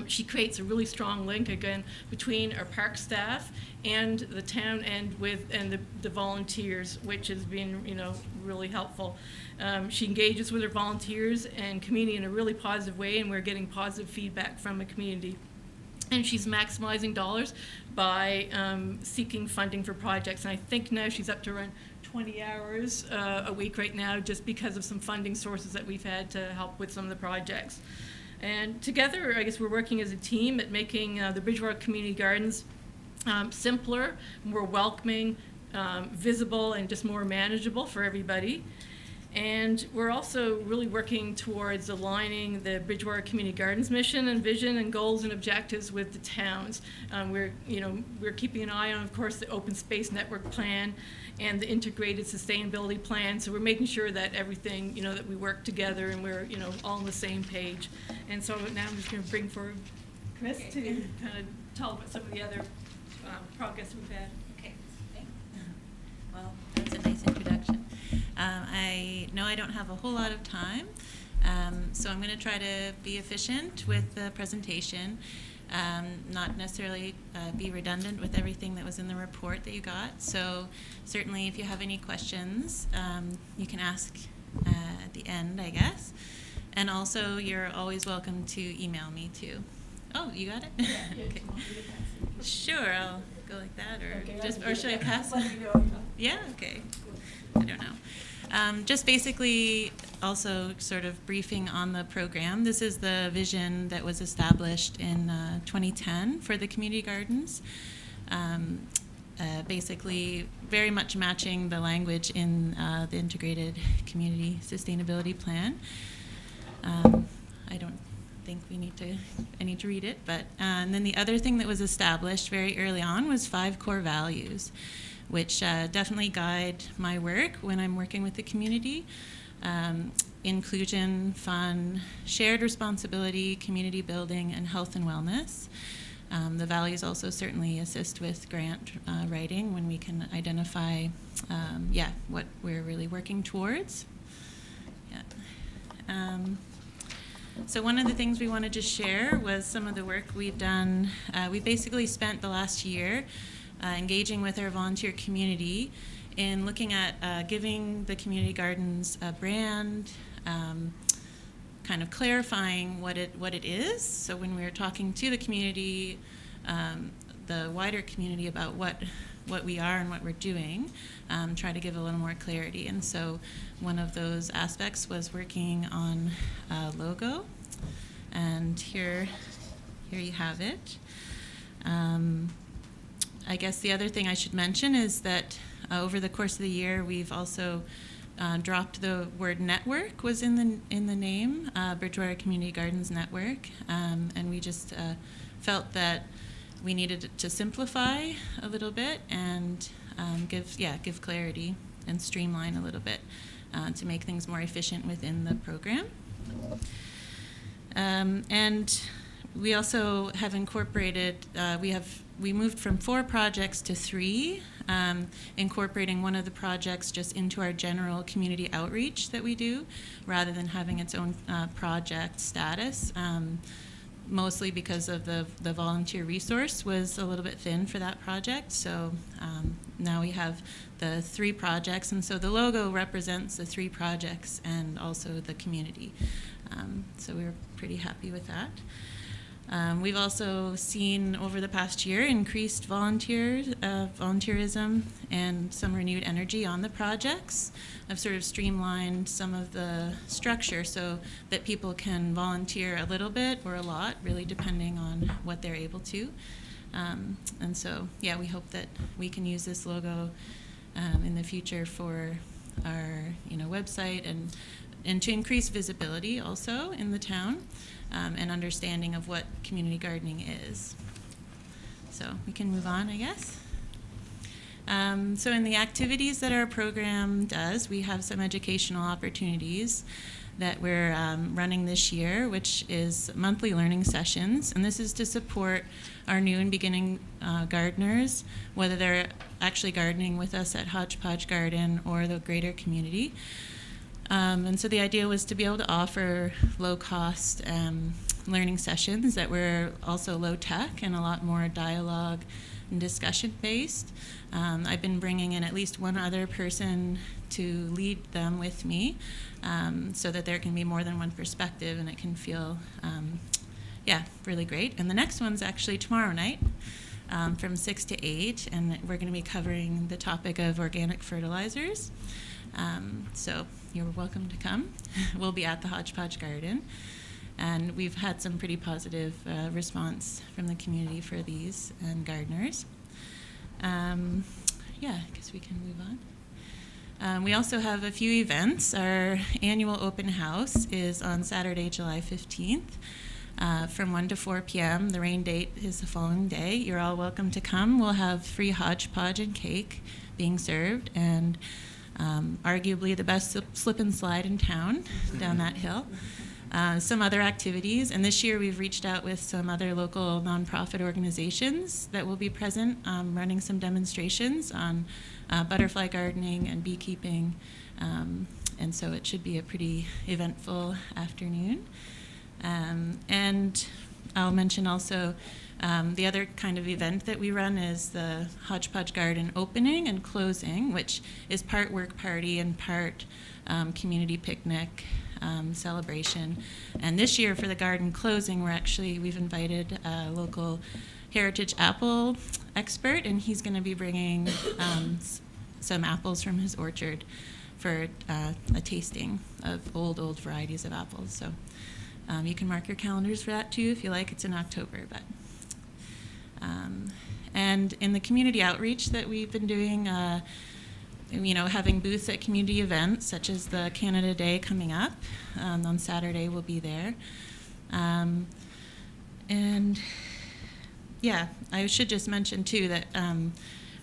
She creates a really strong link, again, between our park staff and the town and the volunteers, which has been, really helpful. She engages with her volunteers and community in a really positive way, and we're getting positive feedback from the community. And she's maximizing dollars by seeking funding for projects. And I think now she's up to around 20 hours a week right now, just because of some funding sources that we've had to help with some of the projects. And together, I guess we're working as a team at making the Bridgewater Community Gardens simpler, more welcoming, visible, and just more manageable for everybody. And we're also really working towards aligning the Bridgewater Community Gardens mission and vision and goals and objectives with the towns. We're keeping an eye on, of course, the Open Space Network Plan and the Integrated Sustainability Plan. So we're making sure that everything, that we work together and we're, all on the same page. And so now I'm just going to bring forward Chris to kind of tell about some of the other progress we've had. Okay, thanks. Well, that's a nice introduction. I know I don't have a whole lot of time, so I'm going to try to be efficient with the presentation, not necessarily be redundant with everything that was in the report that you got. So certainly if you have any questions, you can ask at the end, I guess. And also you're always welcome to email me too. Oh, you got it? Yeah, okay. Sure, I'll go like that, or okay, or should I pass? Let me know. Yeah, okay. I don't know. Just basically also sort of briefing on the program. This is the vision that was established in 2010 for the community gardens. Basically very much matching the language in the Integrated Community Sustainability Plan. I don't think I need to read it, but and then the other thing that was established very early on was 5 core values, which definitely guide my work when I'm working with the community. Inclusion, fun, shared responsibility, community building, and health and wellness. The values also certainly assist with grant writing when we can identify what we're really working towards. Yeah. So one of the things we wanted to share was some of the work we've done. We basically spent the last year engaging with our volunteer community in looking at giving the community gardens a brand, kind of clarifying what it is. So when we were talking to the community, the wider community about what we are and what we're doing, try to give a little more clarity. And so one of those aspects was working on a logo. And here you have it. I guess the other thing I should mention is that over the course of the year, we've also dropped the word network was in the name, Bridgewater Community Gardens Network, and we just felt that we needed to simplify a little bit and give clarity and streamline a little bit to make things more efficient within the program. And we also have incorporated, we moved from 4 projects to 3, incorporating one of the projects just into our general community outreach that we do, rather than having its own project status, mostly because of the volunteer resource was a little bit thin for that project. So now we have the 3 projects, and so the logo represents the 3 projects and also the community. So we were pretty happy with that. We've also seen over the past year increased volunteerism and some renewed energy on the projects. I've sort of streamlined some of the structure so that people can volunteer a little bit or a lot, really depending on what they're able to. And so, yeah, we hope that we can use this logo in the future for our website and to increase visibility also in the town. And understanding of what community gardening is. So we can move on, I guess. So in the activities that our program does, we have some educational opportunities that we're running this year, which is monthly learning sessions. And this is to support our new and beginning gardeners, whether they're actually gardening with us at Hodgepodge Garden or the greater community. And so the idea was to be able to offer low-cost learning sessions that were also low-tech and a lot more dialogue and discussion-based. I've been bringing in at least one other person to lead them with me so that there can be more than one perspective and it can feel, really great. And the next one's actually tomorrow night from 6 to 8, and we're going to be covering the topic of organic fertilizers. So you're welcome to come. We'll be at the Hodgepodge Garden, and we've had some pretty positive response from the community for these and gardeners. I guess we can move on. We also have a few events. Our annual open house is on Saturday, July 15th from 1 to 4 p.m. The rain date is the following day. You're all welcome to come. We'll have free hodgepodge and cake being served, and arguably the best slip and slide in town down that hill. Some other activities, and this year we've reached out with some other local nonprofit organizations that will be present, running some demonstrations on butterfly gardening and beekeeping, and so it should be a pretty eventful afternoon. And I'll mention also the other kind of event that we run is the Hodgepodge Garden opening and closing, which is part work party and part community picnic celebration. And this year for the garden closing, we've invited a local heritage apple expert, and he's going to be bringing some apples from his orchard for a tasting of old varieties of apples. So you can mark your calendars for that too if you like. It's in October, but. And in the community outreach that we've been doing, having booths at community events such as the Canada Day coming up on Saturday, we'll be there. I should just mention too that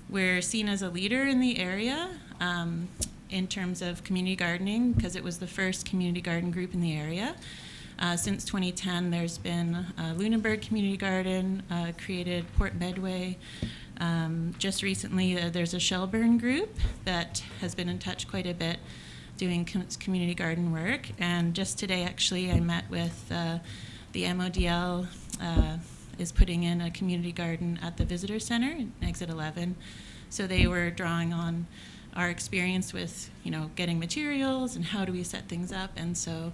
we're seen as a leader in the area in terms of community gardening because it was the first community garden group in the area. Since 2010, there's been Lunenburg Community Garden, created Port Medway. Just recently, there's a Shelburne group that has been in touch quite a bit doing community garden work. And just today, actually, I met with the MODL is putting in a community garden at the Visitor Center in Exit 11. So they were drawing on our experience with, getting materials and how do we set things up. And so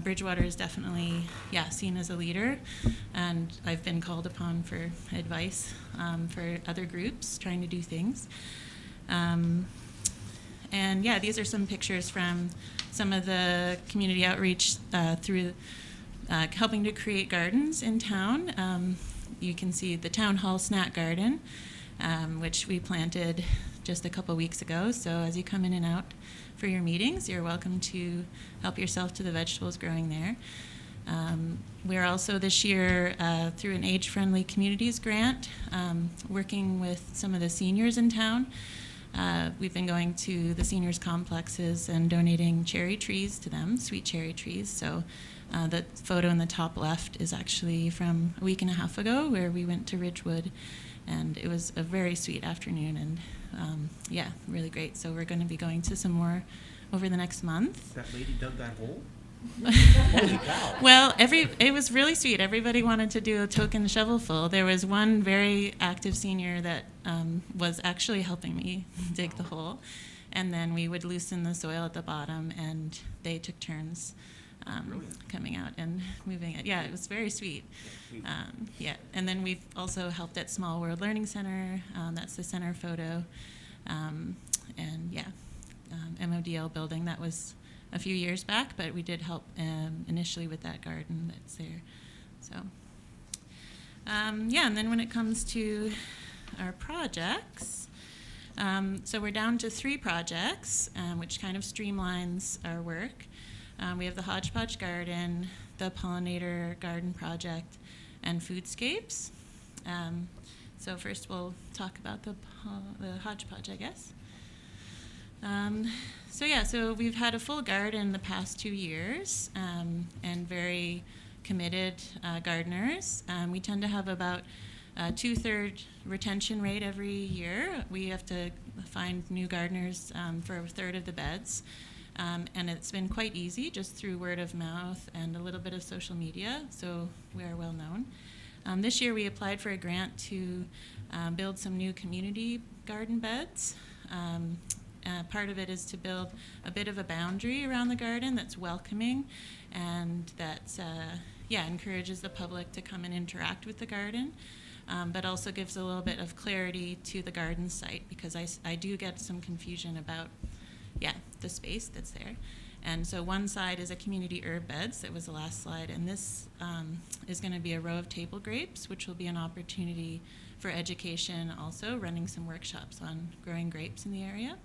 Bridgewater is definitely, seen as a leader. And I've been called upon for advice for other groups trying to do things. These are some pictures from some of the community outreach through helping to create gardens in town. You can see the Town Hall Snack Garden, which we planted just a couple weeks ago. So as you come in and out for your meetings, you're welcome to help yourself to the vegetables growing there. We're also this year, through an Age-Friendly Communities grant, working with some of the seniors in town. We've been going to the seniors complexes and donating cherry trees to them, sweet cherry trees. So the photo in the top left is actually from a week and a half ago, where we went to Ridgewood, and it was a very sweet afternoon, and yeah, really great. So we're going to be going to some more over the next month. That lady dug that hole? Well, it was really sweet. Everybody wanted to do a token shovelful. There was one very active senior that was actually helping me dig the hole, and then we would loosen the soil at the bottom, and they took turns coming out and moving it. Yeah, it was very sweet. Yeah, and then we've also helped at Small World Learning Center. That's the center photo, and yeah, MODL building. That was a few years back, but we did help initially with that garden that's there. So, yeah, and then when it comes to our projects, so we're down to 3 projects, which kind of streamlines our work. We have the Hodgepodge Garden, the Pollinator Garden Project, and Foodscapes. So first we'll talk about the Hodgepodge, I guess. So yeah, so we've had a full garden the past 2 years, and very committed gardeners. We tend to have about a 2/3 retention rate every year. We have to find new gardeners for a third of the beds, and it's been quite easy just through word of mouth and a little bit of social media, so we are well known. This year we applied for a grant to build some new community garden beds. Part of it is to build a bit of a boundary around the garden that's welcoming and that encourages the public to come and interact with the garden, but also gives a little bit of clarity to the garden site, because I do get some confusion about the space that's there. And so one side is a community herb beds, that was the last slide, and this is going to be a row of table grapes, which will be an opportunity for education, also running some workshops on growing grapes in the area.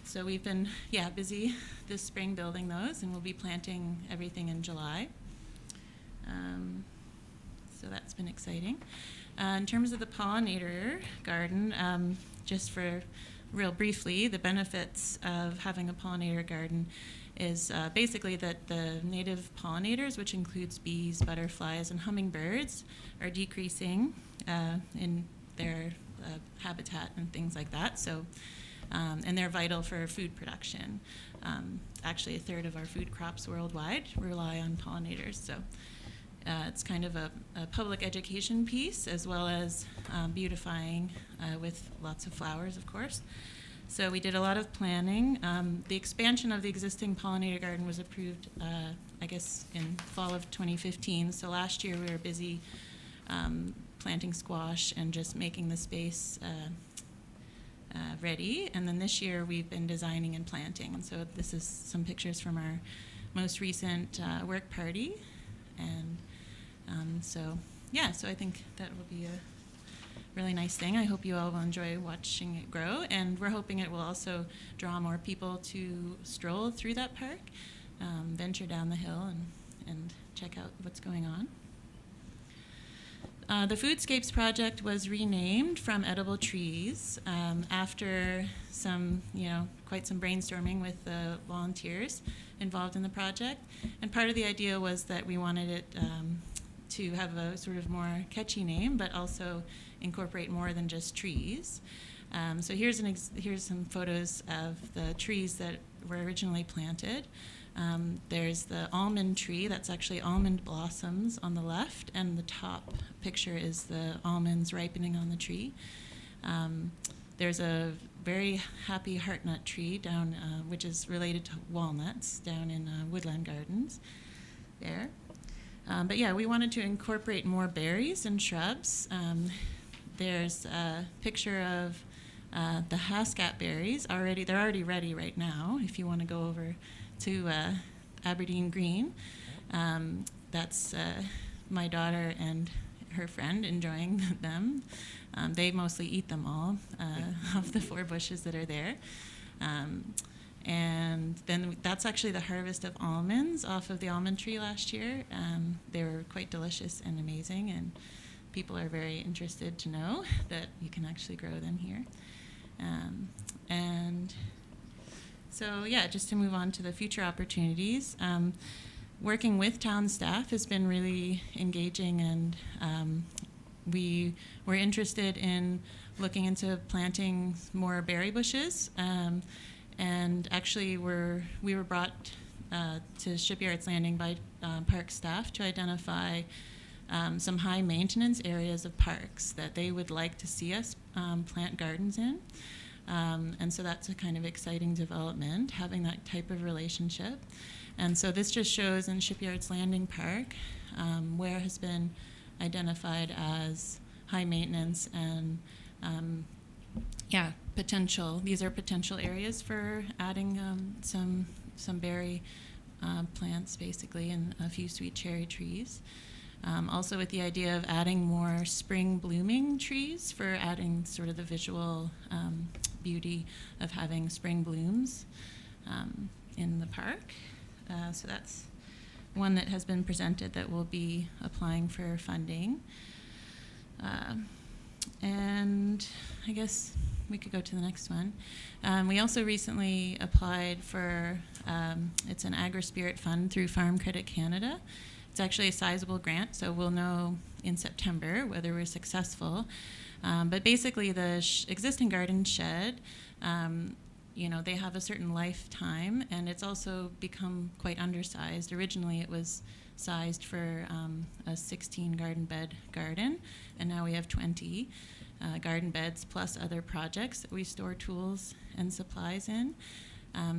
So we've been busy this spring building those, and we'll be planting everything in July. So that's been exciting. In terms of the pollinator garden, just for real briefly, the benefits of having a pollinator garden is basically that the native pollinators, which includes bees, butterflies, and hummingbirds, are decreasing in their habitat and things like that. So, and they're vital for food production. Actually, a third of our food crops worldwide rely on pollinators. So it's kind of a public education piece, as well as beautifying with lots of flowers, of course. So we did a lot of planning. The expansion of the existing pollinator garden was approved, I guess, in fall of 2015. So last year we were busy planting squash and just making the space ready. And then this year we've been designing and planting. And so this is some pictures from our most recent work party. And so I think that will be a really nice thing. I hope you all will enjoy watching it grow, and we're hoping it will also draw more people to stroll through that park, venture down the hill, and check out what's going on. The Foodscapes project was renamed from Edible Trees after some, quite some brainstorming with the volunteers involved in the project. And part of the idea was that we wanted it to have a sort of more catchy name, but also incorporate more than just trees. So here's some photos of the trees that were originally planted. There's the almond tree, that's actually almond blossoms on the left, and the top picture is the almonds ripening on the tree. There's a very happy heartnut tree down, which is related to walnuts, down in Woodland Gardens there. But yeah, we wanted to incorporate more berries and shrubs. There's a picture of the Hascat berries already. They're already ready right now if you want to go over to Aberdeen Green. That's my daughter and her friend enjoying them. They mostly eat them all, of the 4 bushes that are there. And then that's actually the harvest of almonds off of the almond tree last year. They were quite delicious and amazing, and people are very interested to know that you can actually grow them here. And so, yeah, just to move on to the future opportunities, working with town staff has been really engaging, and we were interested in looking into planting more berry bushes. And actually, we were brought to Shipyards Landing by park staff to identify some high maintenance areas of parks that they would like to see us plant gardens in. And so that's a kind of exciting development, having that type of relationship. And so this just shows in Shipyards Landing Park where has been identified as high maintenance and potential. These are potential areas for adding some berry plants, basically, and a few sweet cherry trees. Also with the idea of adding more spring blooming trees for adding sort of the visual beauty of having spring blooms in the park. So that's one that has been presented that will be applying for funding. And I guess we could go to the next one. We also recently applied for, it's an Agri-Spirit Fund through Farm Credit Canada. It's actually a sizable grant, so we'll know in September whether we're successful. But basically the existing garden shed, they have a certain lifetime, and it's also become quite undersized. Originally it was sized for a 16 garden bed garden, and now we have 20 garden beds plus other projects that we store tools and supplies in.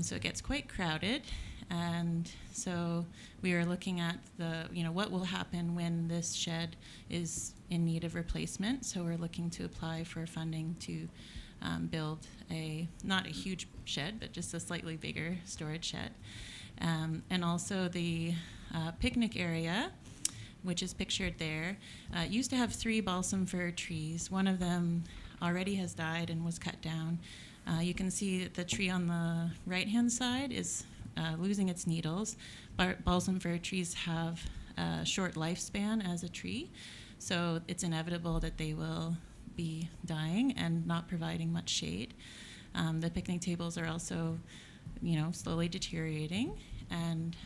So it gets quite crowded, and so we are looking at what will happen when this shed is in need of replacement. So we're looking to apply for funding to build not a huge shed, but just a slightly bigger storage shed. And also the picnic area, which is pictured there, used to have 3 balsam fir trees. One of them already has died and was cut down. You can see that the tree on the right-hand side is losing its needles. Balsam fir trees have a short lifespan as a tree, so it's inevitable that they will be dying and not providing much shade. The picnic tables are also, slowly deteriorating and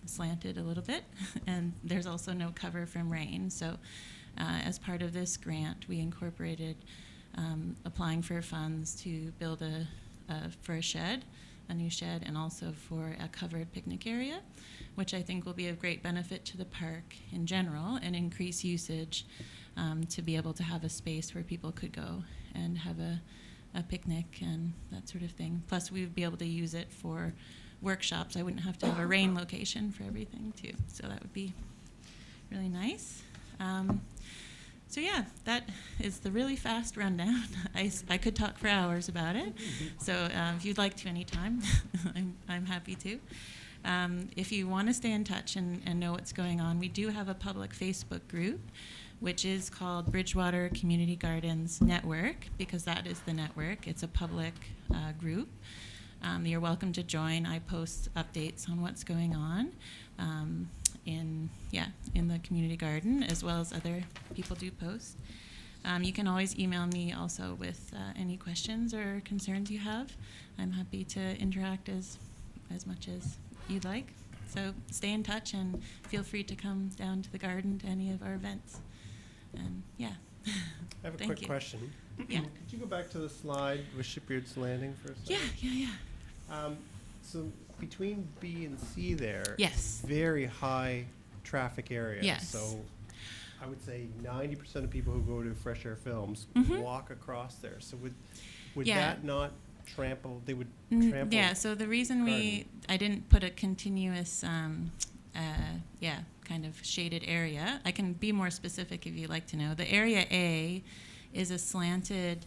slanted a little bit, and there's also no cover from rain. So as part of this grant, we incorporated applying for funds to build for a shed, a new shed, and also for a covered picnic area, which I think will be of great benefit to the park in general and increase usage to be able to have a space where people could go and have a picnic and that sort of thing. Plus, we would be able to use it for workshops. I wouldn't have to have a rain location for everything, too. So that would be really nice. So yeah, that is the really fast rundown. I could talk for hours about it. So if you'd like to anytime, I'm happy to. If you want to stay in touch and know what's going on, we do have a public Facebook group, which is called Bridgewater Community Gardens Network, because that is the network. It's a public group. You're welcome to join. I post updates on what's going on in the community garden, as well as other people do post. You can always email me also with any questions or concerns you have. I'm happy to interact as much as you'd like. So stay in touch and feel free to come down to the garden to any of our events. And I have a Thank quick you. question. Yeah. Could you go back to the slide with Shipyards Landing for a second? Yeah. So between B and C there, Yes. very high traffic area. Yes. So I would say 90% of people who go to Fresh Air Films walk across there. So would Yeah. that not trample? They would trample. Yeah. So the reason garden. I didn't put a continuous kind of shaded area. I can be more specific if you'd like to know. The area A is a slanted.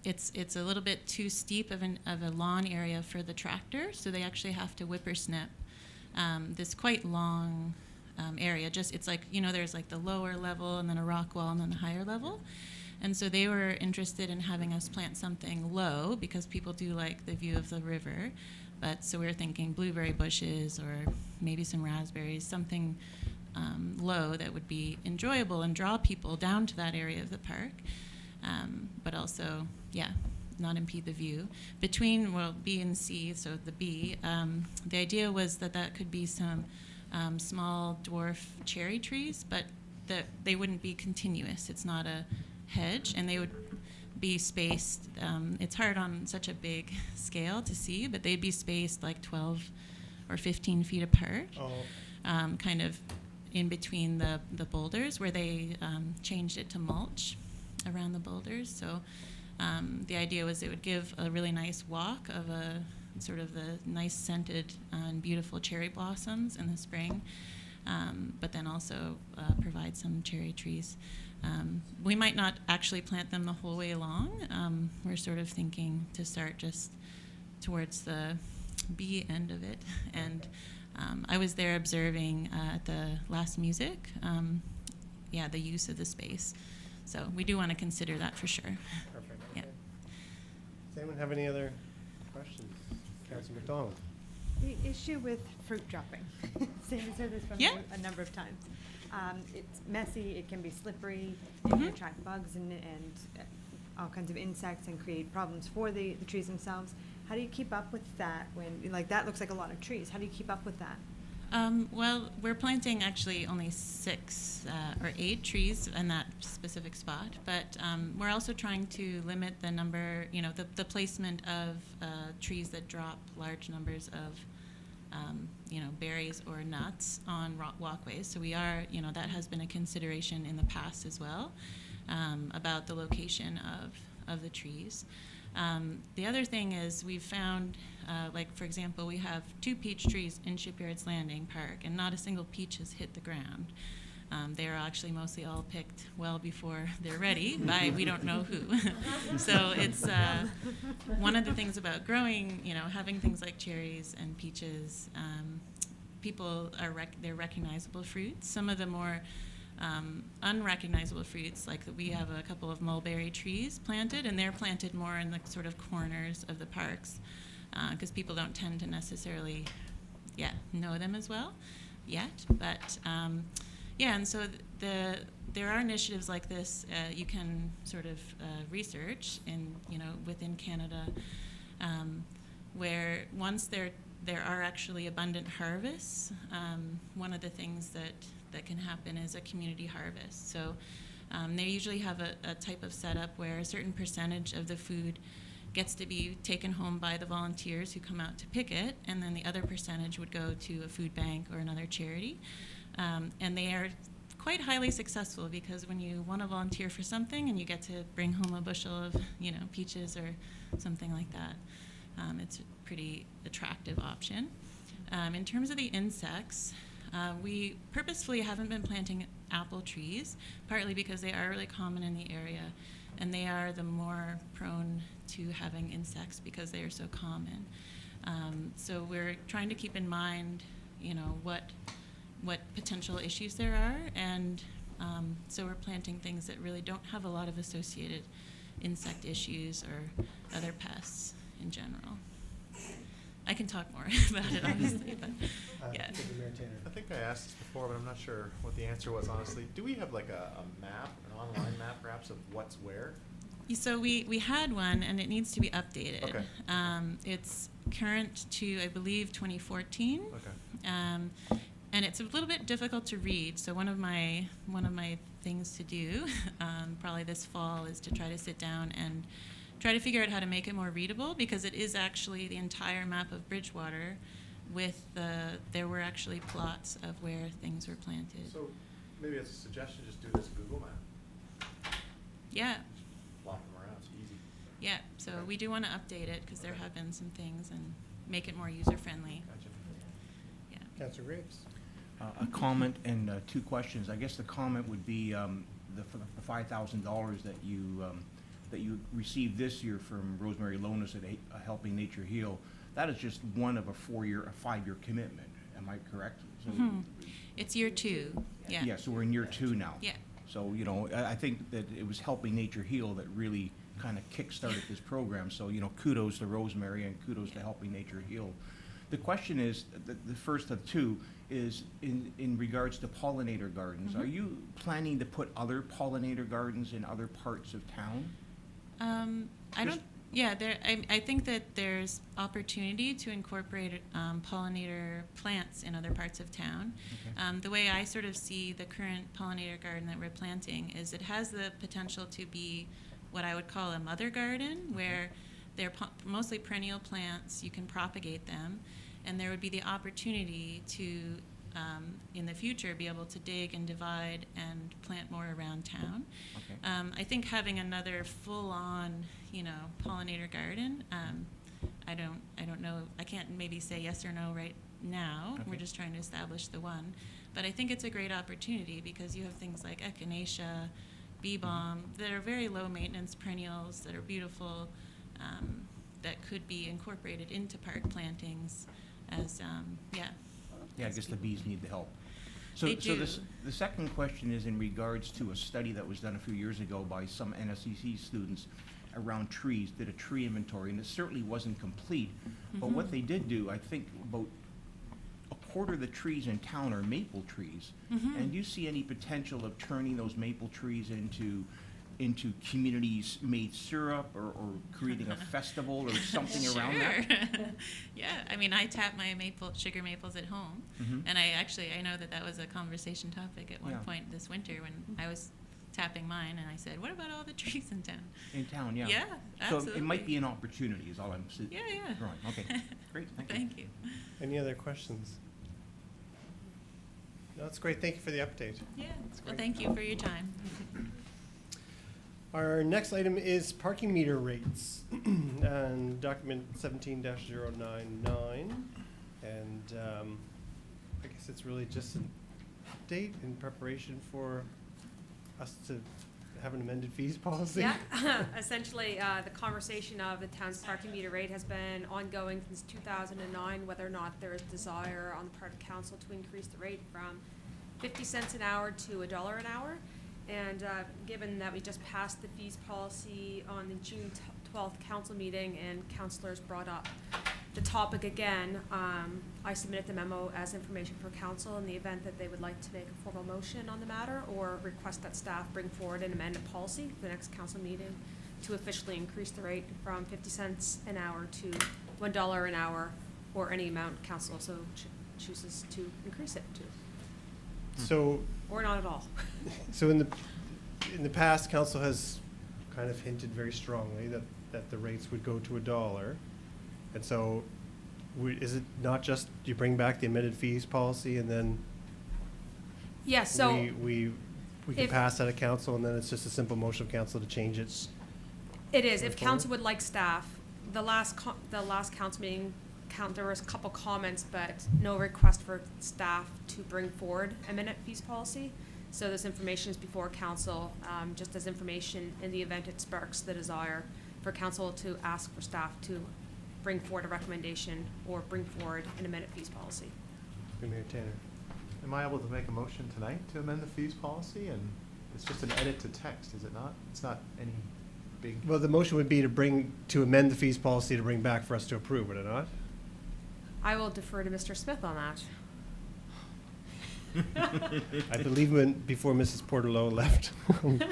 It's a little bit too steep of a lawn area for the tractor, so they actually have to whippersnip this quite long area. Just it's like, there's like the lower level and then a rock wall and then a higher level. And so they were interested in having us plant something low because people do like the view of the river. But so we were thinking blueberry bushes or maybe some raspberries, something low that would be enjoyable and draw people down to that area of the park. But also, not impede the view. Between, B and C, so the B, the idea was that could be some small dwarf cherry trees, but that they wouldn't be continuous. It's not a hedge, and they would be spaced. It's hard on such a big scale to see, but they'd be spaced like 12 or 15 feet apart, kind of in between the boulders where they changed it to mulch around the boulders. So the idea was it would give a really nice walk of a sort of the nice scented and beautiful cherry blossoms in the spring, but then also provide some cherry trees. We might not actually plant them the whole way along. We're sort of thinking to start just towards the B end of it. And I was there observing at the last music, the use of the space. So we do want to consider that for sure. Perfect. Yeah. Does anyone have any other questions? Councilor McDonald. The issue with fruit dropping. Sam has heard this from you a number of times. It's messy, it can be slippery, it can attract bugs and all kinds of insects and create problems for the trees themselves. How do you keep up with that when, like, that looks like a lot of trees? How do you keep up with that? Well, we're planting actually only 6 or 8 trees in that specific spot, but we're also trying to limit the number, the placement of trees that drop large numbers of berries or nuts on walkways. So we are, that has been a consideration in the past as well, about the location of the trees. The other thing is we've found, for example, we have 2 peach trees in Shipyards Landing Park, and not a single peach has hit the ground. They are actually mostly all picked well before they're ready by we don't know who. So it's one of the things about growing, having things like cherries and peaches. People they're recognizable fruits. Some of the more unrecognizable fruits, like we have a couple of mulberry trees planted, and they're planted more in the sort of corners of the parks because people don't tend to necessarily, know them as well yet. But and so there are initiatives like this you can sort of research in within Canada, where once there are actually abundant harvests, one of the things that can happen is a community harvest. So they usually have a type of setup where a certain percentage of the food gets to be taken home by the volunteers who come out to pick it, and then the other percentage would go to a food bank or another charity. And they are quite highly successful because when you want to volunteer for something and you get to bring home a bushel of peaches or something like that, it's a pretty attractive option. In terms of the insects, we purposefully haven't been planting apple trees, partly because they are really common in the area, and they are the more prone to having insects because they are so common. So we're trying to keep in mind, what potential issues there are, and so we're planting things that really don't have a lot of associated insect issues or other pests in general. I can talk more about it, obviously, but I think I asked this before, but I'm not sure what the answer was, honestly. Do we have like a map, an online map perhaps, of what's where? So we had one, and it needs to be updated. Okay. It's current to, I believe, 2014. Okay. And it's a little bit difficult to read. So one of my things to do, probably this fall, is to try to sit down and try to figure out how to make it more readable, because it is actually the entire map of Bridgewater with there were actually plots of where things were planted. So maybe as a suggestion, just do this Google map. Yeah. Plot them around, it's easy. Yeah, so we do want to update it because there have been some things and make it more user-friendly. Gotcha. Yeah. Councilor Graves. A comment and 2 questions. I guess the comment would be the $5,000 that you received this year from Rosemary Lonis at Helping Nature Heal. That is just one of a 5-year commitment. Am I correct? So It's year 2. Yeah. Yeah, so we're in year 2 now. Yeah. So, you know, I think that it was Helping Nature Heal that really kind of kick-started this program. So, you know, kudos to Rosemary and kudos to Helping Nature Heal. The question is, the first of two, is in regards to pollinator gardens. Are you planning to put other pollinator gardens in other parts of town? I don't. Yeah, I think that there's opportunity to incorporate pollinator plants in other parts of town. Okay. The way I sort of see the current pollinator garden that we're planting is it has the potential to be what I would call a mother garden, where they're mostly perennial plants. You can propagate them, and there would be the opportunity to, in the future, be able to dig and divide and plant more around town. Okay. I think having another full-on, pollinator garden, I don't know. I can't maybe say yes or no right now. Okay. We're just trying to establish the one, but I think it's a great opportunity because you have things like echinacea, bee balm that are very low maintenance perennials that are beautiful, that could be incorporated into park plantings as Yeah, I as guess the people- bees need the help. So, They do. the second question is in regards to a study that was done a few years ago by some NSCC students around trees, did a tree inventory, and it certainly wasn't complete. But what they did do, I think about a quarter of the trees in town are maple trees. And do you see any potential of turning those maple trees into communities-made syrup or creating a festival or something around that? Yeah, I mean, I tap my sugar maples at home, and I know that was a conversation topic at one point this winter when I was tapping mine, and I said, "What about all the trees in town?" In town, yeah. Yeah, absolutely. So it might be an opportunity, is all I'm saying. Yeah. Right, okay, great, thank you. Thank you. Any other questions? No, that's great. Thank you for the update. Yeah, well, thank you for your time. Our next item is parking meter rates, and document 17-099. And I guess it's really just an update in preparation for us to have an amended fees policy. Yeah, essentially, the conversation of the town's parking meter rate has been ongoing since 2009, whether or not there is desire on the part of council to increase the rate from 50 cents an hour to $1 an hour. And given that we just passed the fees policy on the June 12th council meeting and councilors brought up the topic again, I submitted the memo as information for council in the event that they would like to make a formal motion on the matter or request that staff bring forward an amended policy for the next council meeting to officially increase the rate from 50 cents an hour to $1 an hour, or any amount council so chooses to increase it to. So, Or not at all. so in the past, council has kind of hinted very strongly that the rates would go to $1. And so, is it not just you bring back the amended fees policy and then Yeah, so we can if- pass that at council, and then it's just a simple motion of council to change it? it is. Going If council would like staff, the last council meeting, there was a couple comments, but no request for staff to bring forward a minute fees policy. So this information is before council, just as information in the event it sparks the desire for council to ask for staff to bring forward a recommendation or bring forward an amended fees policy. Mayor Tanner. Am I able to make a motion tonight to amend the fees policy? And it's just an edit to text, is it not? It's not any big. Well, the motion would be to amend the fees policy to bring back for us to approve, would it not? I will defer to Mr. Smith on that. I believe before Mrs. Portillo left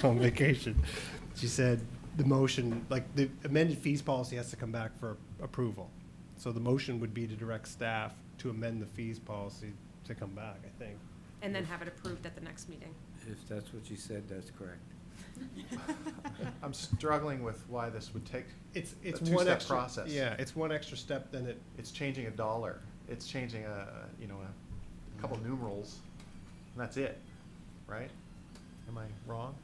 on vacation, she said the motion, like the amended fees policy has to come back for approval. So the motion would be to direct staff to amend the fees policy to come back, I think. And then have it approved at the next meeting. If that's what you said, that's correct. I'm struggling with why this would take It's a one two-step extra process. Yeah, it's one extra step. Then It's changing $1. It's changing a couple numerals, and that's it, right? Am I wrong?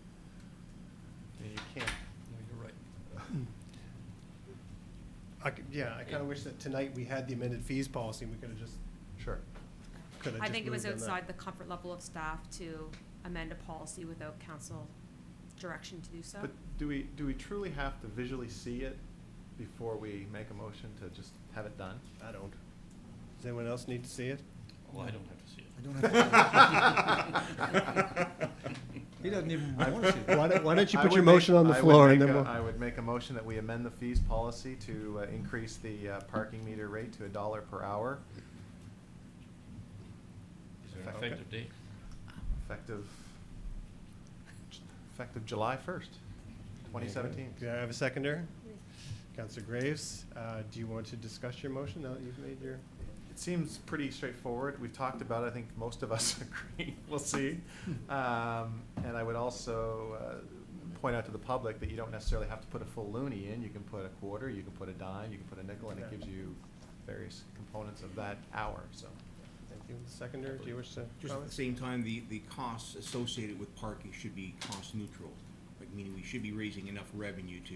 Yeah, you can't. No, you're right. I kind of wish that tonight we had the amended fees policy, and we could have just. Sure. I think it was outside the comfort level of staff to amend a policy without council direction to do so. But do we truly have to visually see it before we make a motion to just have it done? I don't. Does anyone else need to see it? Well, I don't have to see it. I don't have to. He doesn't even want to see it. Why don't you I put would your make- motion on the I would floor and make then a- we'll. I would make a motion that we amend the fees policy to increase the parking meter rate to $1 per hour. Is there an effective date? Effective July 1st, 2017. Do I have a seconder? Councillor Graves, do you want to discuss your motion now that you've made your? It seems pretty straightforward. We've talked about it. I think most of us agree. We'll see. And I would also point out to the public that you don't necessarily have to put a full loonie in. You can put a quarter, you can put a dime, you can put a nickel, and it gives you various components of that hour, so. Thank you. Seconder, do you wish to Just at comment? the same time, the costs associated with parking should be cost neutral. Like, meaning we should be raising enough revenue to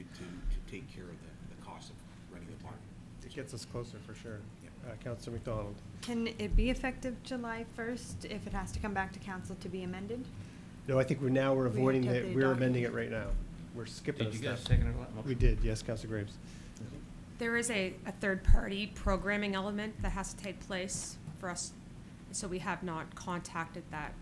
take care of the cost of running the park. It gets us closer for sure. Yep. Councillor McDonald. Can it be effective July 1st if it has to come back to council to be amended? No, I think we're have avoiding to have that, the we're document. amending it right now. We're skipping a Did you step. guys second that motion? We did, yes, Councillor Graves. There is a third-party programming element that has to take place for us, so we have not contacted that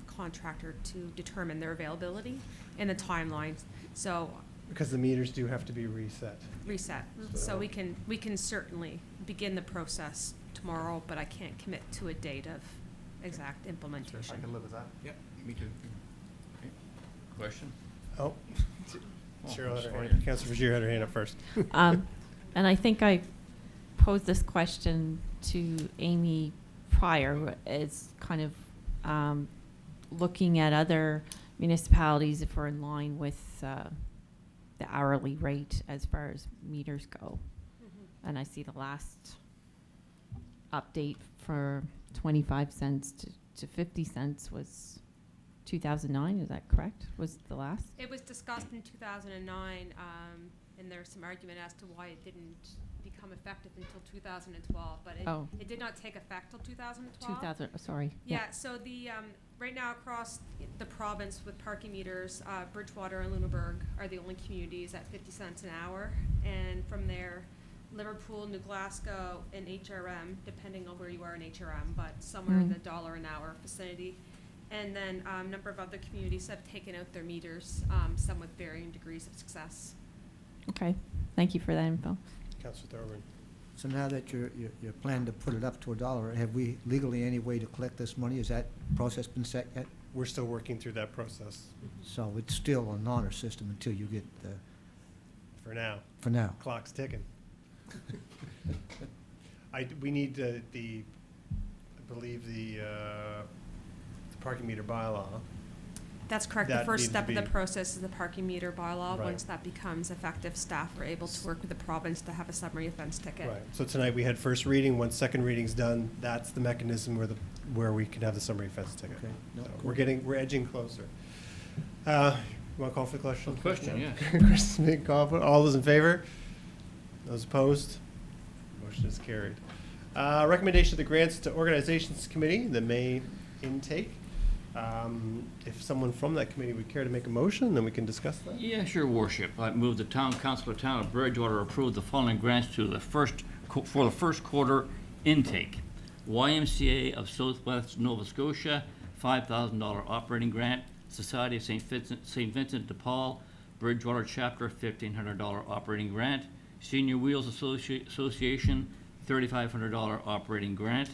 contractor to determine their availability and the timelines. So Because the meters do have to be reset. reset. So we can certainly begin the process tomorrow, but I can't commit to a date of exact I implementation. can live with that. Yep, me too. Okay. Question? Oh, Oh, Cheryl had her sorry. hand, Councillor Vergier had her hand up first. And I think I posed this question to Amy prior, as kind of looking at other municipalities if we're in line with the hourly rate as far as meters go. And I see the last update for 25 cents to 50 cents was 2009, is that correct? Was the last? It was discussed in 2009, and there's some argument as to why it didn't become effective until 2012, but Oh. it did not take effect till 2012. Sorry. Yeah, so the, right now across the province with parking meters, Bridgewater and Lunenburg are the only communities at 50 cents an hour. And from there, Liverpool, New Glasgow, and HRM, depending on where you are in HRM, but somewhere in the $1 an hour vicinity. And then a number of other communities have taken out their meters, some with varying degrees of success. Okay, thank you for that info. Councillor Thorburn. So now that you're planning to put it up to $1, have we legally any way to collect this money? Has that process been set yet? We're still working through that process So it's still an honor system until you get the, for now. for now. Clock's ticking. We need I believe the parking meter bylaw. That's correct. The That first needs step to of the be- process is the parking meter bylaw. Right. Once that becomes effective, staff are able to work with the province to have a summary offense ticket. Right, so tonight we had first reading, once second reading's done, that's the mechanism where we can have the summary offense ticket. Okay. No, So cool. we're edging closer. You want to call for the question? Question, yeah. Chris, call for, all those in favor? Those opposed? Motion is carried. Recommendation of the grants to organizations committee, the May intake. If someone from that committee would care to make a motion, then we can discuss that. Yeah, sure, Worship. I move the Town Council of Town of Bridgewater approve the following grants to the for the first quarter intake. YMCA of Southwest Nova Scotia, $5,000 operating grant. Society of St. Vincent de Paul, Bridgewater Chapter, $1,500 operating grant. Senior Wheels Association, $3,500 operating grant.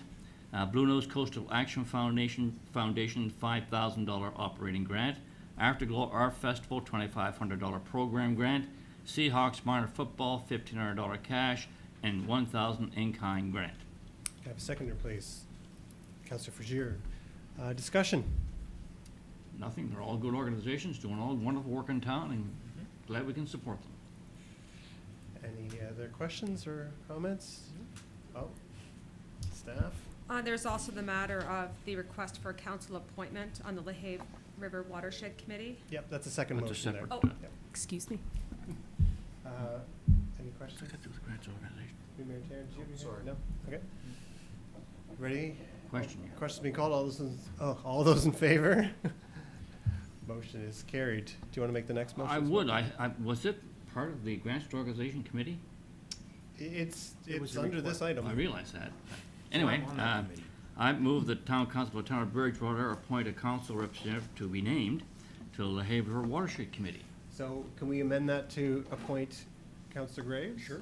Blue Nose Coastal Action Foundation, $5,000 operating grant. Afterglow Art Festival, $2,500 program grant. Seahawks Minor Football, $1,500 cash, and $1,000 in-kind grant. Can I have a seconder, please? Councillor Frazier. Discussion. Nothing, they're all good organizations, doing all wonderful work in town, and glad we can support them. Any other questions or comments? Oh, staff? There's also the matter of the request for a council appointment on the Lehigh River Watershed Committee. Yep, that's a second That's a motion there. separate, Oh, Yep. excuse me. Any questions? Grants organization. Mayor Terry, did you have anything? Sorry. No? Okay. Ready? Question, yeah. Questions being called, all those in favor? Motion is carried. Do you want to make the next motion? I as would, well? was it part of the grants organization committee? It's It was a under this report. item. I realize that. Anyway, I'm on that committee. I move that Town Council of the Town of Bridgewater appoint a council representative to be named to the LaHave River Watershed Committee. So can we amend that to appoint Councillor Graves? Sure.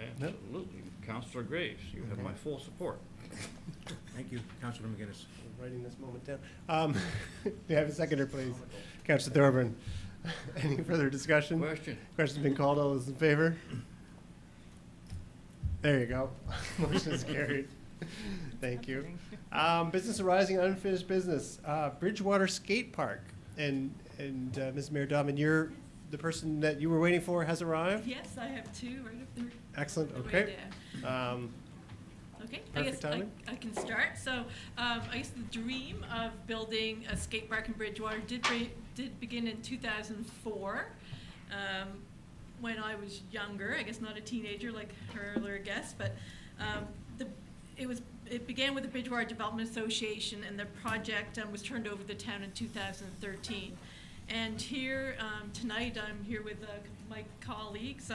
Absolutely. Councillor Graves, you have my full support. Thank you, Councilor McGinnis. I'm writing this moment down. May I have a seconder, please? Councillor Thorburn. Any further discussion? Question. Question's been called. All those in favor? There you go. Motion is carried. Thank you. Business arising, unfinished business. Bridgewater Skate Park. And Ms. Mayor Dobbin, you're the person that you were waiting for has arrived? Yes, I have two right up there. Excellent. Right Okay. there. Okay, I Perfect guess timing. I can start. So I guess the dream of building a skate park in Bridgewater did begin in 2004 when I was younger. I guess not a teenager like her earlier guest, but it began with the Bridgewater Development Association, and the project was turned over to the town in 2013. And here tonight, I'm here with my colleagues.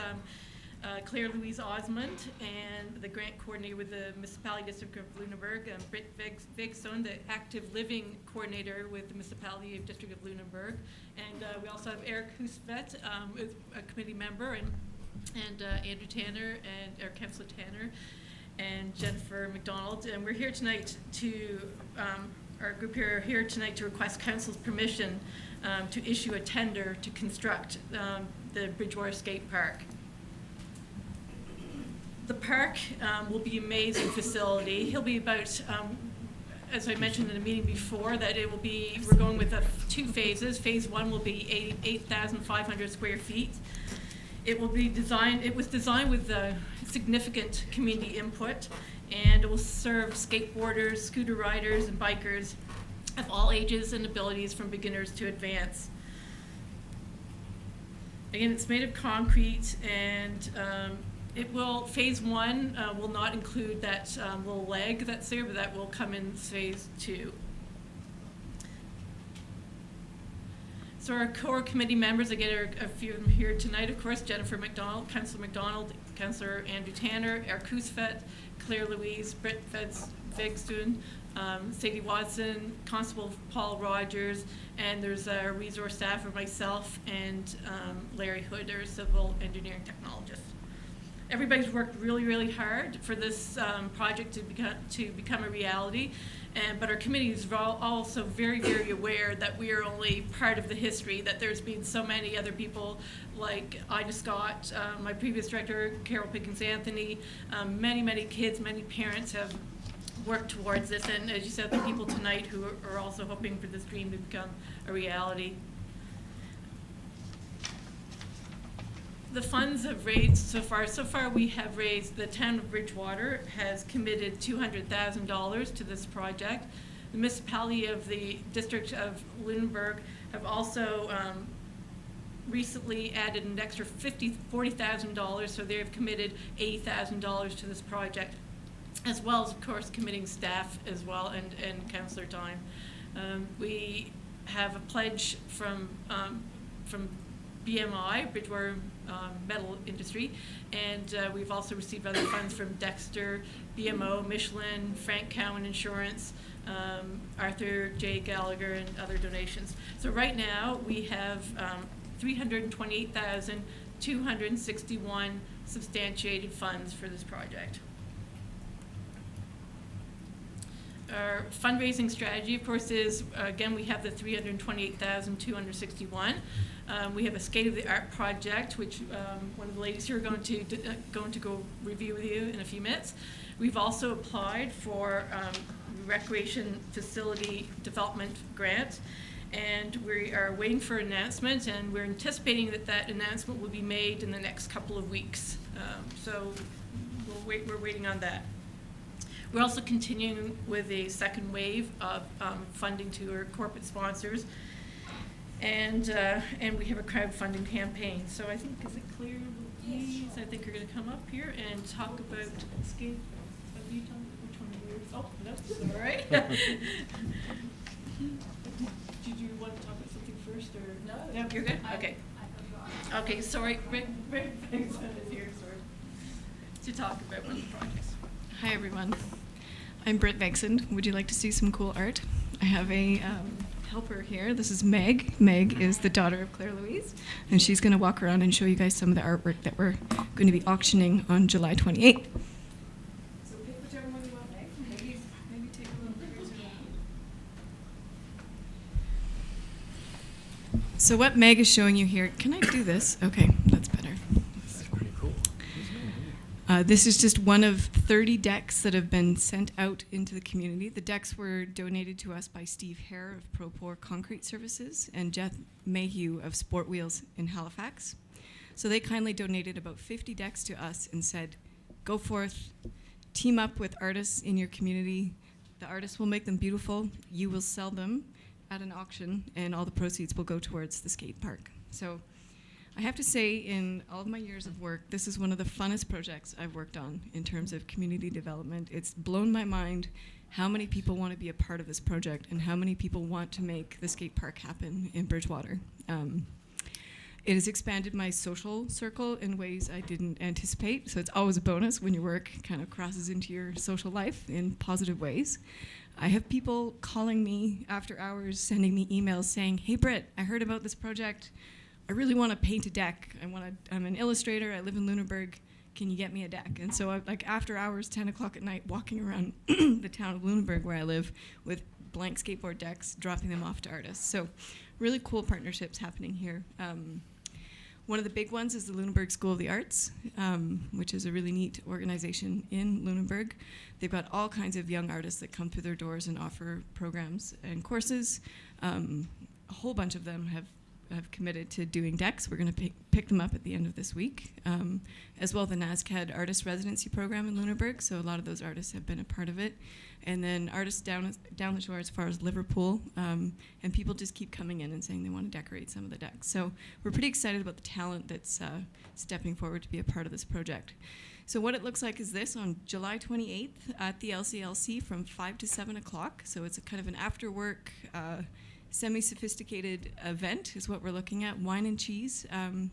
Claire Louise Osmond and the grant coordinator with the Municipality District of Lunenburg, and Britt Vigstone, the active living coordinator with the Municipality District of Lunenburg. And we also have Eric Husvet, a committee member, and Andrew Tanner and Councillor Tanner and Jennifer McDonald. And we're here tonight to, our group here tonight to request Council's permission to issue a tender to construct the Bridgewater Skate Park. The park will be an amazing facility. He'll be about, as I mentioned in the meeting before, that it will be, we're going with two phases. Phase one will be 8,500 square feet. It will be designed, it was designed with significant community input, and it will serve skateboarders, scooter riders, and bikers of all ages and abilities, from beginners to advanced. Again, it's made of concrete, and phase one will not include that little leg that's there, but that will come in phase two. So our core committee members, again, are a few of them here tonight, of course: Jennifer McDonald, Councillor McDonald, Councillor Andrew Tanner, Eric Husvet, Claire Louise, Britt Vigstone, Sadie Watson, Constable Paul Rogers, and there's a resource staff for myself and Larry Hood, our civil engineering technologist. Everybody's worked really, really hard for this project to become a reality, but our committee is also very, very aware that we are only part of the history, that there's been so many other people like Ida Scott, my previous director, Carol Pickens-Anthony, many, many kids, many parents have worked towards this, and as you said, the people tonight who are also hoping for this dream to become a reality. The funds have raised so far we have raised, the town of Bridgewater has committed $200,000 to this project. The municipality of the District of Lunenburg have also recently added an extra $40,000, so they have committed $80,000 to this project, as well as, of course, committing staff as well and councillor time. We have a pledge from BMI, Bridgewater Metal Industry, and we've also received other funds from Dexter, BMO, Michelin, Frank Cowan Insurance, Arthur J. Gallagher, and other donations. So right now we have $328,261 substantiated funds for this project. Our fundraising strategy, of course, is, again, we have the $328,261. We have a state-of-the-art project, which one of the ladies here are going to go review with you in a few minutes. We've also applied for recreation facility development grant, and we are waiting for an announcement, and we're anticipating that announcement will be made in the next couple of weeks. So we're waiting on that. We're also continuing with a second wave of funding to our corporate sponsors, and we have a crowdfunding campaign. So I think, is it clear, Louise? I think you're going to come up here and talk about skate. Have you done which one of yours? Oh, no, all right. Did you want to talk about something first, or no? No, you're good. Okay. Okay, sorry. Rick is here, sorry, to talk about one of the projects. Hi, everyone. I'm Britt Megson. Would you like to see some cool art? I have a helper here. This is Meg. Meg is the daughter of Claire Louise, and she's going to walk around and show you guys some of the artwork that we're going to be auctioning on July 28th. So pick whichever one you want, Meg. Maybe take a little cruise around. So what Meg is showing you here, can I do this? Okay, that's better. That's pretty cool. This is just one of 30 decks that have been sent out into the community. The decks were donated to us by Steve Hare of ProPour Concrete Services and Jeff Mayhew of Sport Wheels in Halifax. So they kindly donated about 50 decks to us and said, go forth, team up with artists in your community. The artists will make them beautiful. You will sell them at an auction, and all the proceeds will go towards the skate park. So I have to say, in all of my years of work, this is one of the funnest projects I've worked on in terms of community development. It's blown my mind how many people want to be a part of this project and how many people want to make the skate park happen in Bridgewater. It has expanded my social circle in ways I didn't anticipate, so it's always a bonus when your work kind of crosses into your social life in positive ways. I have people calling me after hours, sending me emails saying, hey Britt, I heard about this project. I really want to paint a deck. I'm an illustrator. I live in Lunenburg. Can you get me a deck? And so, after hours, 10 o'clock at night, walking around the town of Lunenburg where I live with blank skateboard decks, dropping them off to artists. So, really cool partnerships happening here. One of the big ones is the Lunenburg School of the Arts, which is a really neat organization in Lunenburg. They've got all kinds of young artists that come through their doors and offer programs and courses. A whole bunch of them have committed to doing decks. We're going to pick them up at the end of this week. As well, the NASCAD Artist Residency Program in Lunenburg, so a lot of those artists have been a part of it. And then artists down the shore as far as Liverpool, and people just keep coming in and saying they want to decorate some of the decks. So we're pretty excited about the talent that's stepping forward to be a part of this project. So what it looks like is this on July 28th at the LCLC from 5 to 7 o'clock. So it's a kind of an after-work, semi-sophisticated event is what we're looking at. Wine and cheese,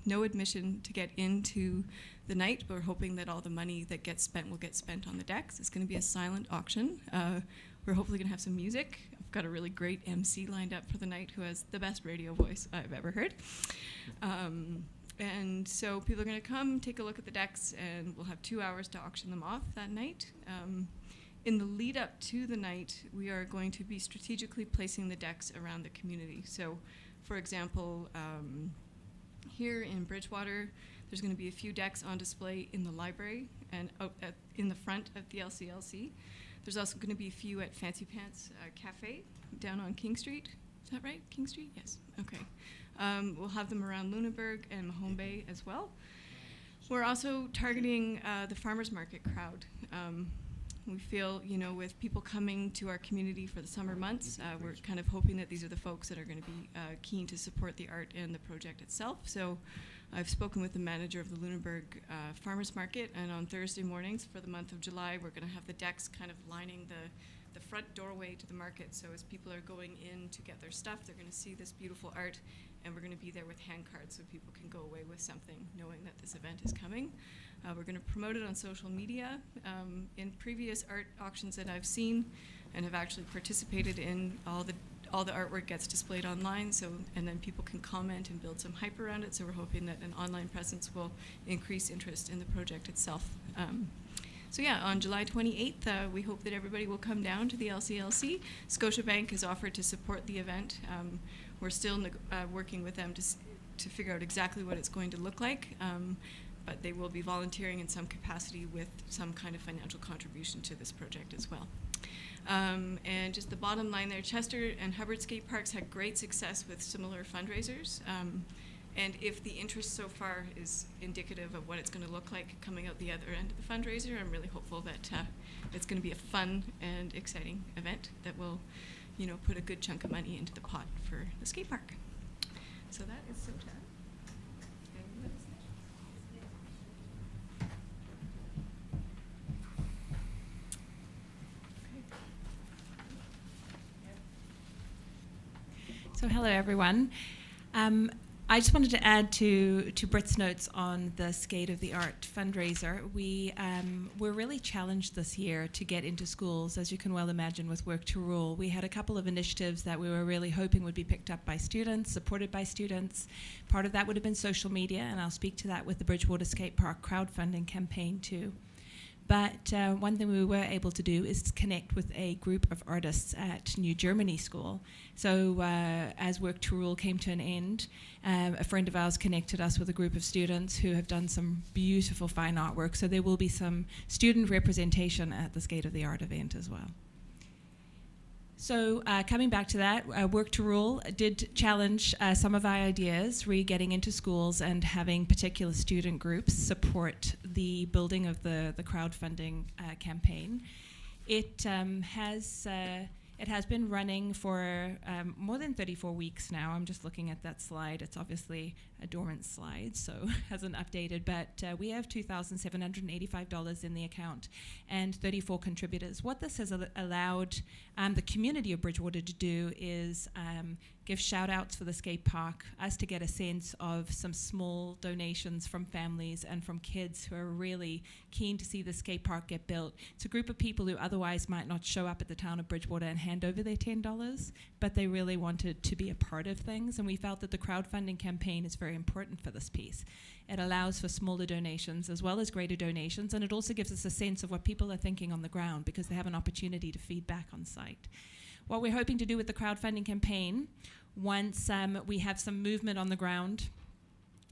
no admission to get into the night. We're hoping that all the money that gets spent will get spent on the decks. It's going to be a silent auction. We're hopefully going to have some music. I've got a really great MC lined up for the night who has the best radio voice I've ever heard. And so people are going to come, take a look at the decks, and we'll have 2 hours to auction them off that night. In the lead up to the night, we are going to be strategically placing the decks around the community. So, for example, here in Bridgewater, there's going to be a few decks on display in the library and in the front of the LCLC. There's also going to be a few at Fancy Pants Cafe down on King Street. Is that right? King Street? Yes. Okay. We'll have them around Lunenburg and Mahone Bay as well. We're also targeting the farmers market crowd. We feel, with people coming to our community for the summer months, we're kind of hoping that these are the folks that are going to be keen to support the art and the project itself. So I've spoken with the manager of the Lunenburg Farmers Market, and on Thursday mornings for the month of July, we're going to have the decks kind of lining the front doorway to the market. So as people are going in to get their stuff, they're going to see this beautiful art, and we're going to be there with hand cards so people can go away with something knowing that this event is coming. We're going to promote it on social media. In previous art auctions that I've seen and have actually participated in, all the artwork gets displayed online, and then people can comment and build some hype around it. So we're hoping that an online presence will increase interest in the project itself. So yeah, on July 28th, we hope that everybody will come down to the LCLC. Scotiabank has offered to support the event. We're still working with them to figure out exactly what it's going to look like. But they will be volunteering in some capacity with some kind of financial contribution to this project as well. And just the bottom line there, Chester and Hubbard skate parks had great success with similar fundraisers. And if the interest so far is indicative of what it's going to look like coming out the other end of the fundraiser, I'm really hopeful that it's going to be a fun and exciting event that will, put a good chunk of money into the pot for the skate park. So that is SOTA. So hello everyone. I just wanted to add to Britt's notes on the Skate of the Art fundraiser. We're really challenged this year to get into schools, as you can well imagine, with Work to Rule. We had a couple of initiatives that we were really hoping would be picked up by students, supported by students. Part of that would have been social media, and I'll speak to that with the Bridgewater Skate Park crowdfunding campaign too. But one thing we were able to do is connect with a group of artists at New Germany School. So as Work to Rule came to an end, a friend of ours connected us with a group of students who have done some beautiful fine artwork. So there will be some student representation at the Skate of the Art event as well. So coming back to that, Work to Rule did challenge some of our ideas, getting into schools and having particular student groups support the building of the crowdfunding campaign. It has been running for more than 34 weeks now. I'm just looking at that slide. It's obviously a dormant slide, so hasn't updated. But we have $2,785 in the account and 34 contributors. What this has allowed the community of Bridgewater to do is give shout outs for the skate park, us to get a sense of some small donations from families and from kids who are really keen to see the skate park get built. It's a group of people who otherwise might not show up at the town of Bridgewater and hand over their $10, but they really wanted to be a part of things, and we felt that the crowdfunding campaign is very important for this piece. It allows for smaller donations as well as greater donations, and it also gives us a sense of what people are thinking on the ground because they have an opportunity to feedback on site. What we're hoping to do with the crowdfunding campaign, once we have some movement on the ground,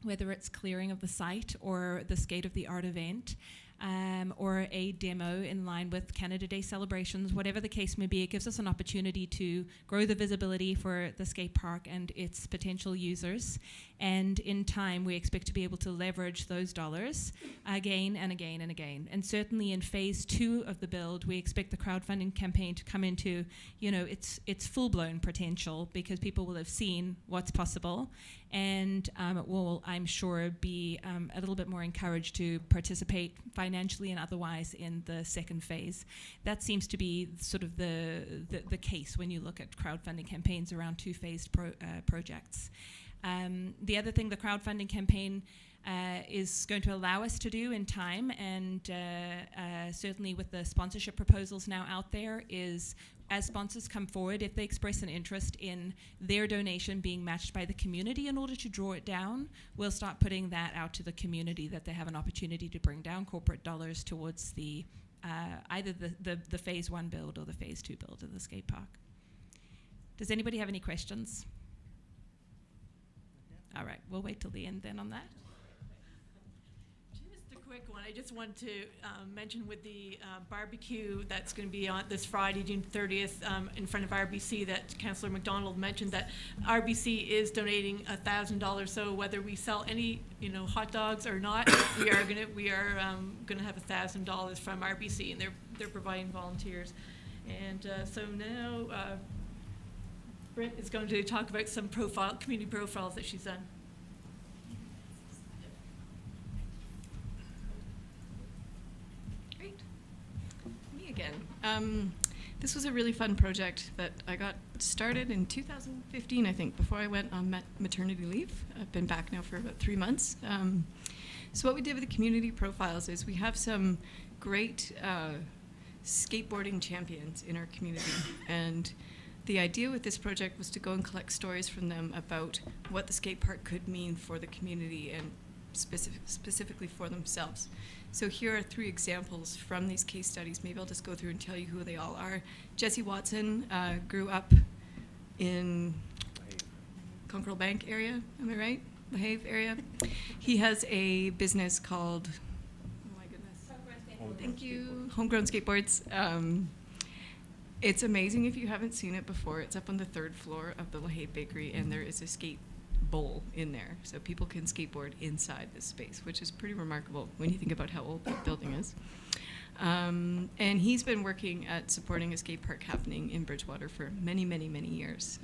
whether it's clearing of the site or the Skate of the Art event, or a demo in line with Canada Day celebrations, whatever the case may be, it gives us an opportunity to grow the visibility for the skate park and its potential users. And in time, we expect to be able to leverage those dollars again and again and again. And certainly in phase 2 of the build, we expect the crowdfunding campaign to come into, its full-blown potential because people will have seen what's possible and will, I'm sure, be a little bit more encouraged to participate financially and otherwise in the second phase. That seems to be sort of the case when you look at crowdfunding campaigns around two-phased projects. The other thing the crowdfunding campaign is going to allow us to do in time, and certainly with the sponsorship proposals now out there, is as sponsors come forward, if they express an interest in their donation being matched by the community in order to draw it down, we'll start putting that out to the community that they have an opportunity to bring down corporate dollars towards the either the phase 1 build or the phase 2 build of the skate park. Does anybody have any questions? All right, we'll wait till the end then on that. Just a quick one. I just wanted to mention with the barbecue that's going to be on this Friday, June 30th, in front of RBC, that Councillor McDonald mentioned that RBC is donating $1,000. So whether we sell any, hot dogs or not, we are gonna have $1,000 from RBC, and they're providing volunteers. And so now. Britt is going to talk about some community profiles that she's done. Great. Me again. This was a really fun project that I got started in 2015, I think, before I went on maternity leave. I've been back now for about 3 months. So what we did with the community profiles is we have some great skateboarding champions in our community, and the idea with this project was to go and collect stories from them about what the skate park could mean for the community and specifically for themselves. So here are 3 examples from these case studies. Maybe I'll just go through and tell you who they all are. Jesse Watson grew up in Conqueror Bank area, am I right? La Have area. He has a business called, oh my goodness, thank you, Homegrown Skateboards. It's amazing if you haven't seen it before. It's up on the 3rd floor of the La Have Bakery, and there is a skate bowl in there. So people can skateboard inside this space, which is pretty remarkable when you think about how old that building is. And he's been working at supporting a skate park happening in Bridgewater for many, many, many years.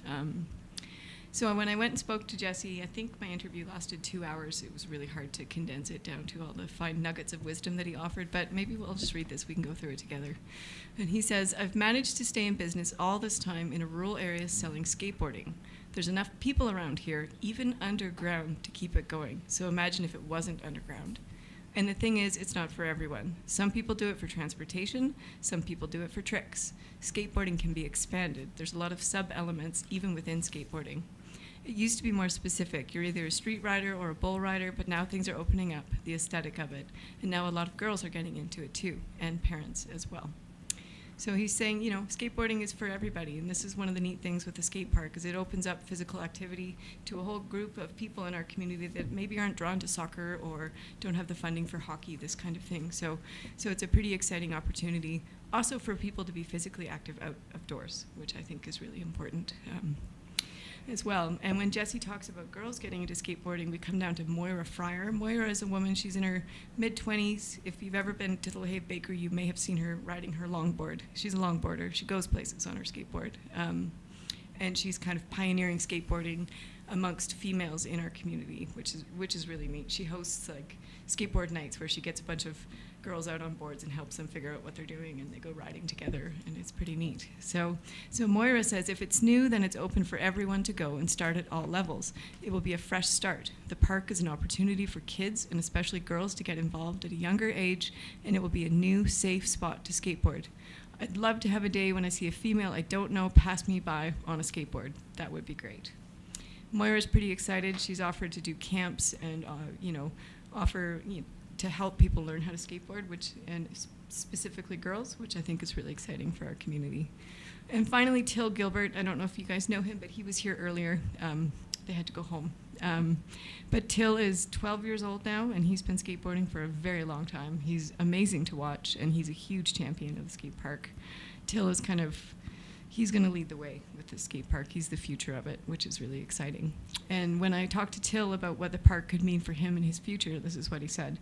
So when I went and spoke to Jesse, I think my interview lasted 2 hours. It was really hard to condense it down to all the fine nuggets of wisdom that he offered, but maybe we'll just read this. We can go through it together. And he says, "I've managed to stay in business all this time in a rural area selling skateboarding. There's enough people around here, even underground, to keep it going. So imagine if it wasn't underground. And the thing is, it's not for everyone. Some people do it for transportation, some people do it for tricks. Skateboarding can be expanded. There's a lot of sub-elements even within skateboarding. It used to be more specific. You're either a street rider or a bull rider, but now things are opening up, the aesthetic of it. And now a lot of girls are getting into it too, and parents as well. So he's saying, you know, skateboarding is for everybody, and this is one of the neat things with the skate park, is it opens up physical activity to a whole group of people in our community that maybe aren't drawn to soccer or don't have the funding for hockey, this kind of thing. So it's a pretty exciting opportunity, also for people to be physically active out of doors, which I think is really important. As well. And when Jessie talks about girls getting into skateboarding, we come down to Moira Fryer. Moira is a woman, she's in her mid-20s. If you've ever been to the LaHave Bakery, you may have seen her riding her longboard. She's a longboarder. She goes places on her skateboard. And she's kind of pioneering skateboarding amongst females in our community, which is really neat. She hosts like skateboard nights where she gets a bunch of girls out on boards and helps them figure out what they're doing, and they go riding together, and it's pretty neat. So Moira says, if it's new, then it's open for everyone to go and start at all levels. It will be a fresh start. The park is an opportunity for kids, and especially girls, to get involved at a younger age, and it will be a new, safe spot to skateboard. I'd love to have a day when I see a female I don't know pass me by on a skateboard. That would be great. Moira's pretty excited. She's offered to do camps and, offer to help people learn how to skateboard, and specifically girls, which I think is really exciting for our community. And finally, Till Gilbert. I don't know if you guys know him, but he was here earlier. They had to go home. But Till is 12 years old now, and he's been skateboarding for a very long time. He's amazing to watch, and he's a huge champion of the skate park. Till is he's going to lead the way with the skate park. He's the future of it, which is really exciting. And when I talked to Till about what the park could mean for him and his future, this is what he said.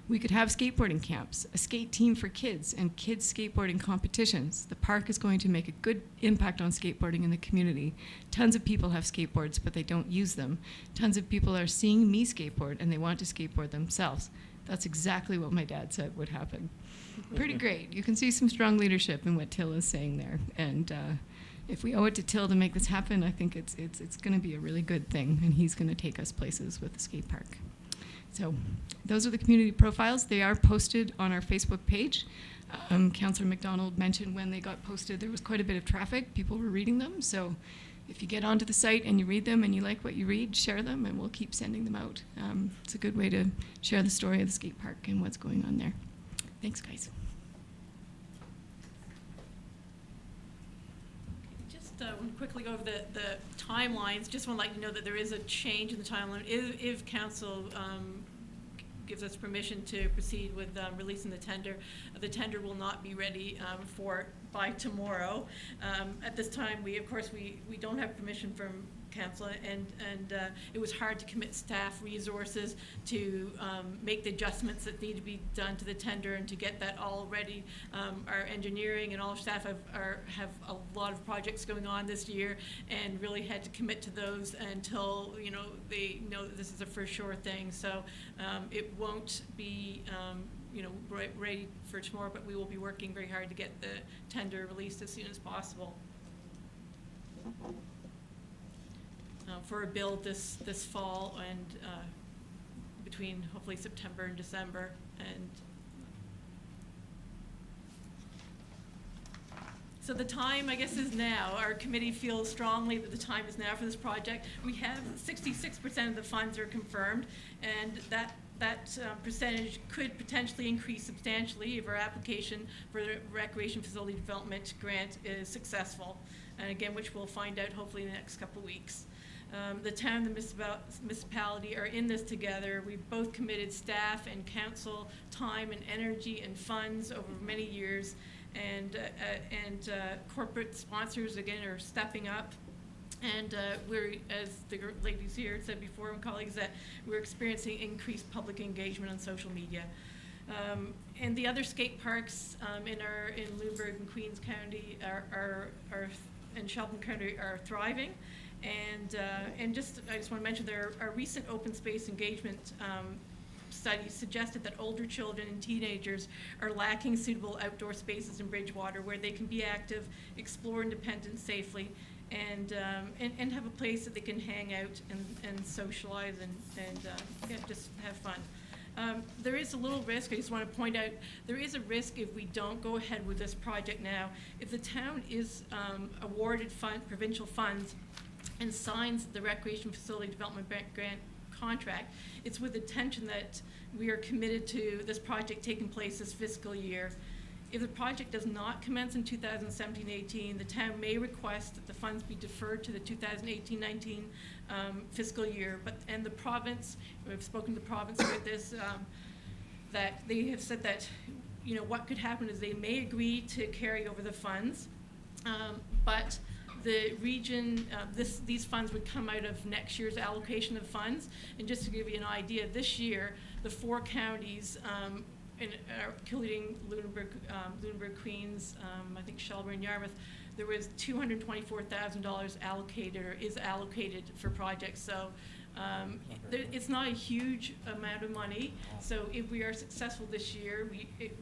We could have skateboarding camps, a skate team for kids, and kids skateboarding competitions. The park is going to make a good impact on skateboarding in the community. Tons of people have skateboards, but they don't use them. Tons of people are seeing me skateboard, and they want to skateboard themselves. That's exactly what my dad said would happen. Pretty great. You can see some strong leadership in what Till is saying there. And if we owe it to Till to make this happen, I think it's going to be a really good thing, and he's going to take us places with the skate park. So those are the community profiles. They are posted on our Facebook page. Councillor McDonald mentioned when they got posted there was quite a bit of traffic. People were reading them. So if you get onto the site and you read them and you like what you read, share them, and we'll keep sending them out. It's a good way to share the story of the skate park and what's going on there. Thanks, guys. Just want to quickly go over the timelines. Just want to let you know that there is a change in the timeline. If council gives us permission to proceed with releasing the tender will not be ready by tomorrow. At this time, we don't have permission from council, and it was hard to commit staff resources to make the adjustments that need to be done to the tender and to get that all ready. Our engineering and all our staff have a lot of projects going on this year, and really had to commit to those until they know that this is a for sure thing. So it won't be ready for tomorrow, but we will be working very hard to get the tender released as soon as possible. For a build this fall and between hopefully September and December. And so the time, I guess, is now. Our committee feels strongly that the time is now for this project. We have 66% of the funds are confirmed, and that percentage could potentially increase substantially if our application for the Recreation Facility Development Grant is successful, and again, which we'll find out hopefully in the next couple of weeks. The town and the municipality are in this together. We've both committed staff and council time and energy and funds over many years, and corporate sponsors again are stepping up. And we're, as the ladies here said before, and colleagues, that we're experiencing increased public engagement on social media. And the other skate parks in Lunenburg and Queens County and Shelburne County are thriving. And I just want to mention our recent open space engagement studies suggested that older children and teenagers are lacking suitable outdoor spaces in Bridgewater where they can be active, explore independence safely, and have a place that they can hang out and socialize and yeah, just have fun. There is a little risk, I just want to point out, there is a risk if we don't go ahead with this project now. If the town is awarded provincial funds and signs the Recreation Facility Development Grant contract, it's with the intention that we are committed to this project taking place this fiscal year. If the project does not commence in 2017-18, the town may request that the funds be deferred to the 2018-19 fiscal year. And the province, we've spoken to the province about this, that they have said that, you know, what could happen is they may agree to carry over the funds, but the region, these funds would come out of next year's allocation of funds. And just to give you an idea, this year, the 4 counties, including Lunenburg, Queens, I think Shelburne and Yarmouth, there was $224,000 allocated or is allocated for projects. So it's not a huge amount of money. So if we are successful this year,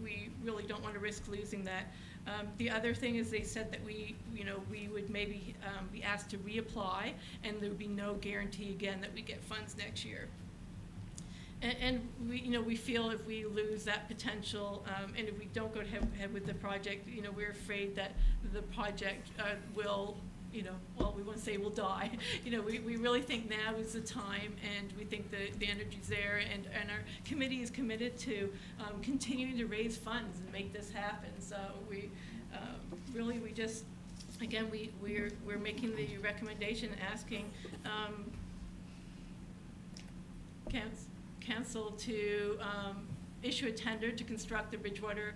we really don't want to risk losing that. The other thing is they said that we would maybe be asked to reapply, and there would be no guarantee again that we get funds next year. And we feel if we lose that potential, and if we don't go ahead with the project, we're afraid that the project will, well, we won't say will die. We really think now is the time, and we think the energy's there, and our committee is committed to continuing to raise funds and make this happen. So we just, again, we're making the recommendation, asking council to issue a tender to construct the Bridgewater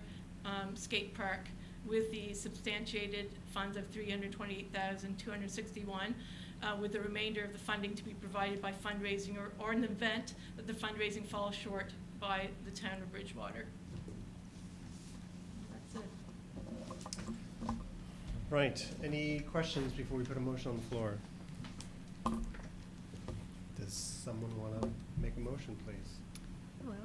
skate park with the substantiated funds of $328,261, with the remainder of the funding to be provided by fundraising or in the event that the fundraising falls short by the town of Bridgewater. That's it. Right. Any questions before we put a motion on the floor? Does someone want to make a motion, please? Well,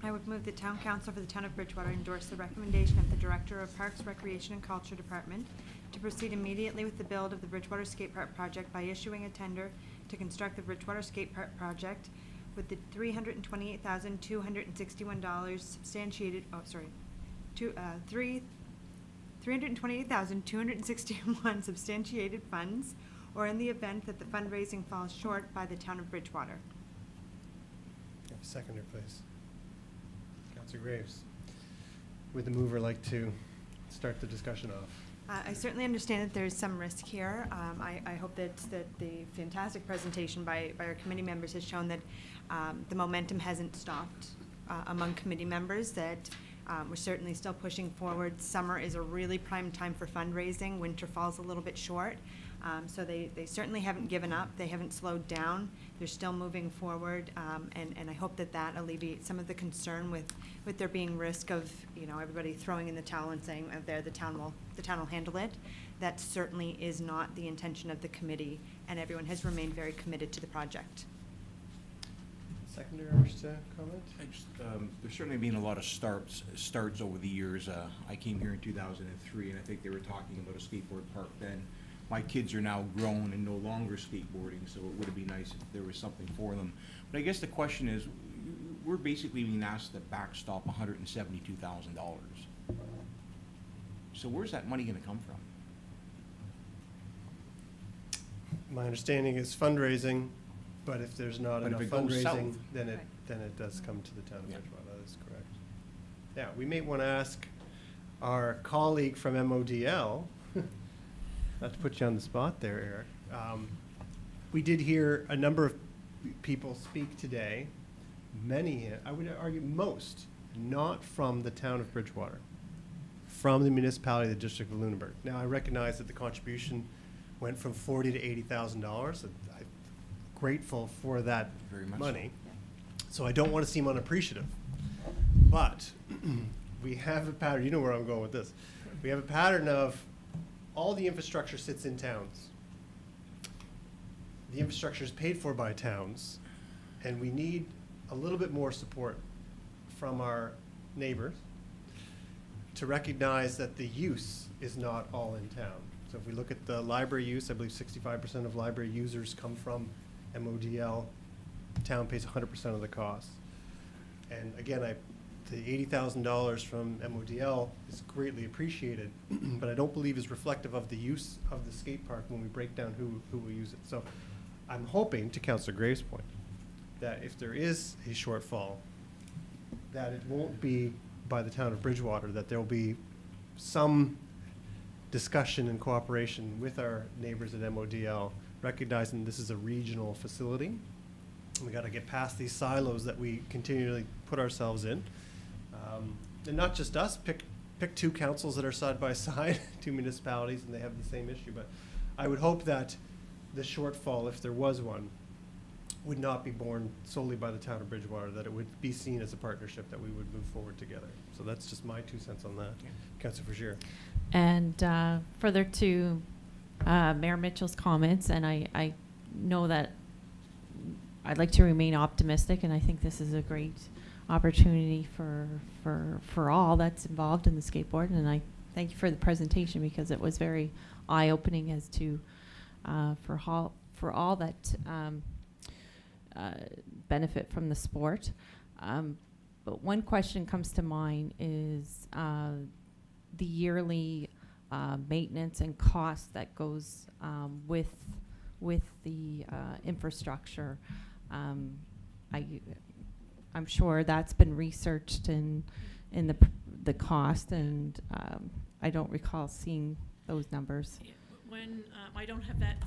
I would move the town council for the town of Bridgewater endorse the recommendation of the Director of Parks, Recreation and Culture Department to proceed immediately with the build of the Bridgewater Skate Park project by issuing a tender to construct the Bridgewater Skate Park project with the $328,261 substantiated, $328,261 substantiated funds, or in the event that the fundraising falls short by the town of Bridgewater. Have a seconder, please. Councilor Graves. Would the mover like to start the discussion off? I certainly understand that there's some risk here. I hope that the fantastic presentation by our committee members has shown that the momentum hasn't stopped among committee members, that we're certainly still pushing forward. Summer is a really prime time for fundraising. Winter falls a little bit short. So they certainly haven't given up. They haven't slowed down. They're still moving forward, and I hope that alleviates some of the concern with there being risk of everybody throwing in the towel and saying the town will handle it. That certainly is not the intention of the committee, and everyone has remained very committed to the project. Seconder to comment? There's certainly been a lot of starts over the years. I came here in 2003, and I think they were talking about a skateboard park then. My kids are now grown and no longer skateboarding, so it would be nice if there was something for them. But I guess the question is, we're basically being asked to backstop $172,000. So where's that money going to come from? My understanding is fundraising, but if there's not enough fundraising, then it does come to the town of Bridgewater. That is correct. Yeah, we may want to ask our colleague from MODL. Not to put you on the spot there, Eric. We did hear a number of people speak today. Many, I would argue most, not from the town of Bridgewater, from the municipality of the District of Lunenburg. Now, I recognize that the contribution went from $40,000 to $80,000. I'm grateful for that money. So I don't want to seem unappreciative. But we have a pattern. You know where I'm going with this. We have a pattern of all the infrastructure sits in towns. The infrastructure is paid for by towns, and we need a little bit more support from our neighbors to recognize that the use is not all in town. So if we look at the library use, I believe 65% of library users come from MODL. The town pays 100% of the cost. And again, the $80,000 from MODL is greatly appreciated, but I don't believe is reflective of the use of the skate park when we break down who will use it. So I'm hoping, to Councillor Graves' point, that if there is a shortfall, that it won't be by the town of Bridgewater, that there will be some discussion and cooperation with our neighbors at MODL, recognizing this is a regional facility. We got to get past these silos that we continually put ourselves in. And not just us, pick two councils that are side by side, two municipalities, and they have the same issue. But I would hope that the shortfall, if there was one, would not be borne solely by the town of Bridgewater, that it would be seen as a partnership, that we would move forward together. So that's just my 2 cents on that. Yeah. Councillor Frazier. And further to Mayor Mitchell's comments, and I know that I'd like to remain optimistic, and I think this is a great opportunity for all that's involved in the skateboard. And I thank you for the presentation, because it was very eye-opening as to for all that benefit from the sport. But one question comes to mind is the yearly maintenance and cost that goes with the infrastructure. I'm sure that's been researched in the cost, and I don't recall seeing those numbers. When I don't have that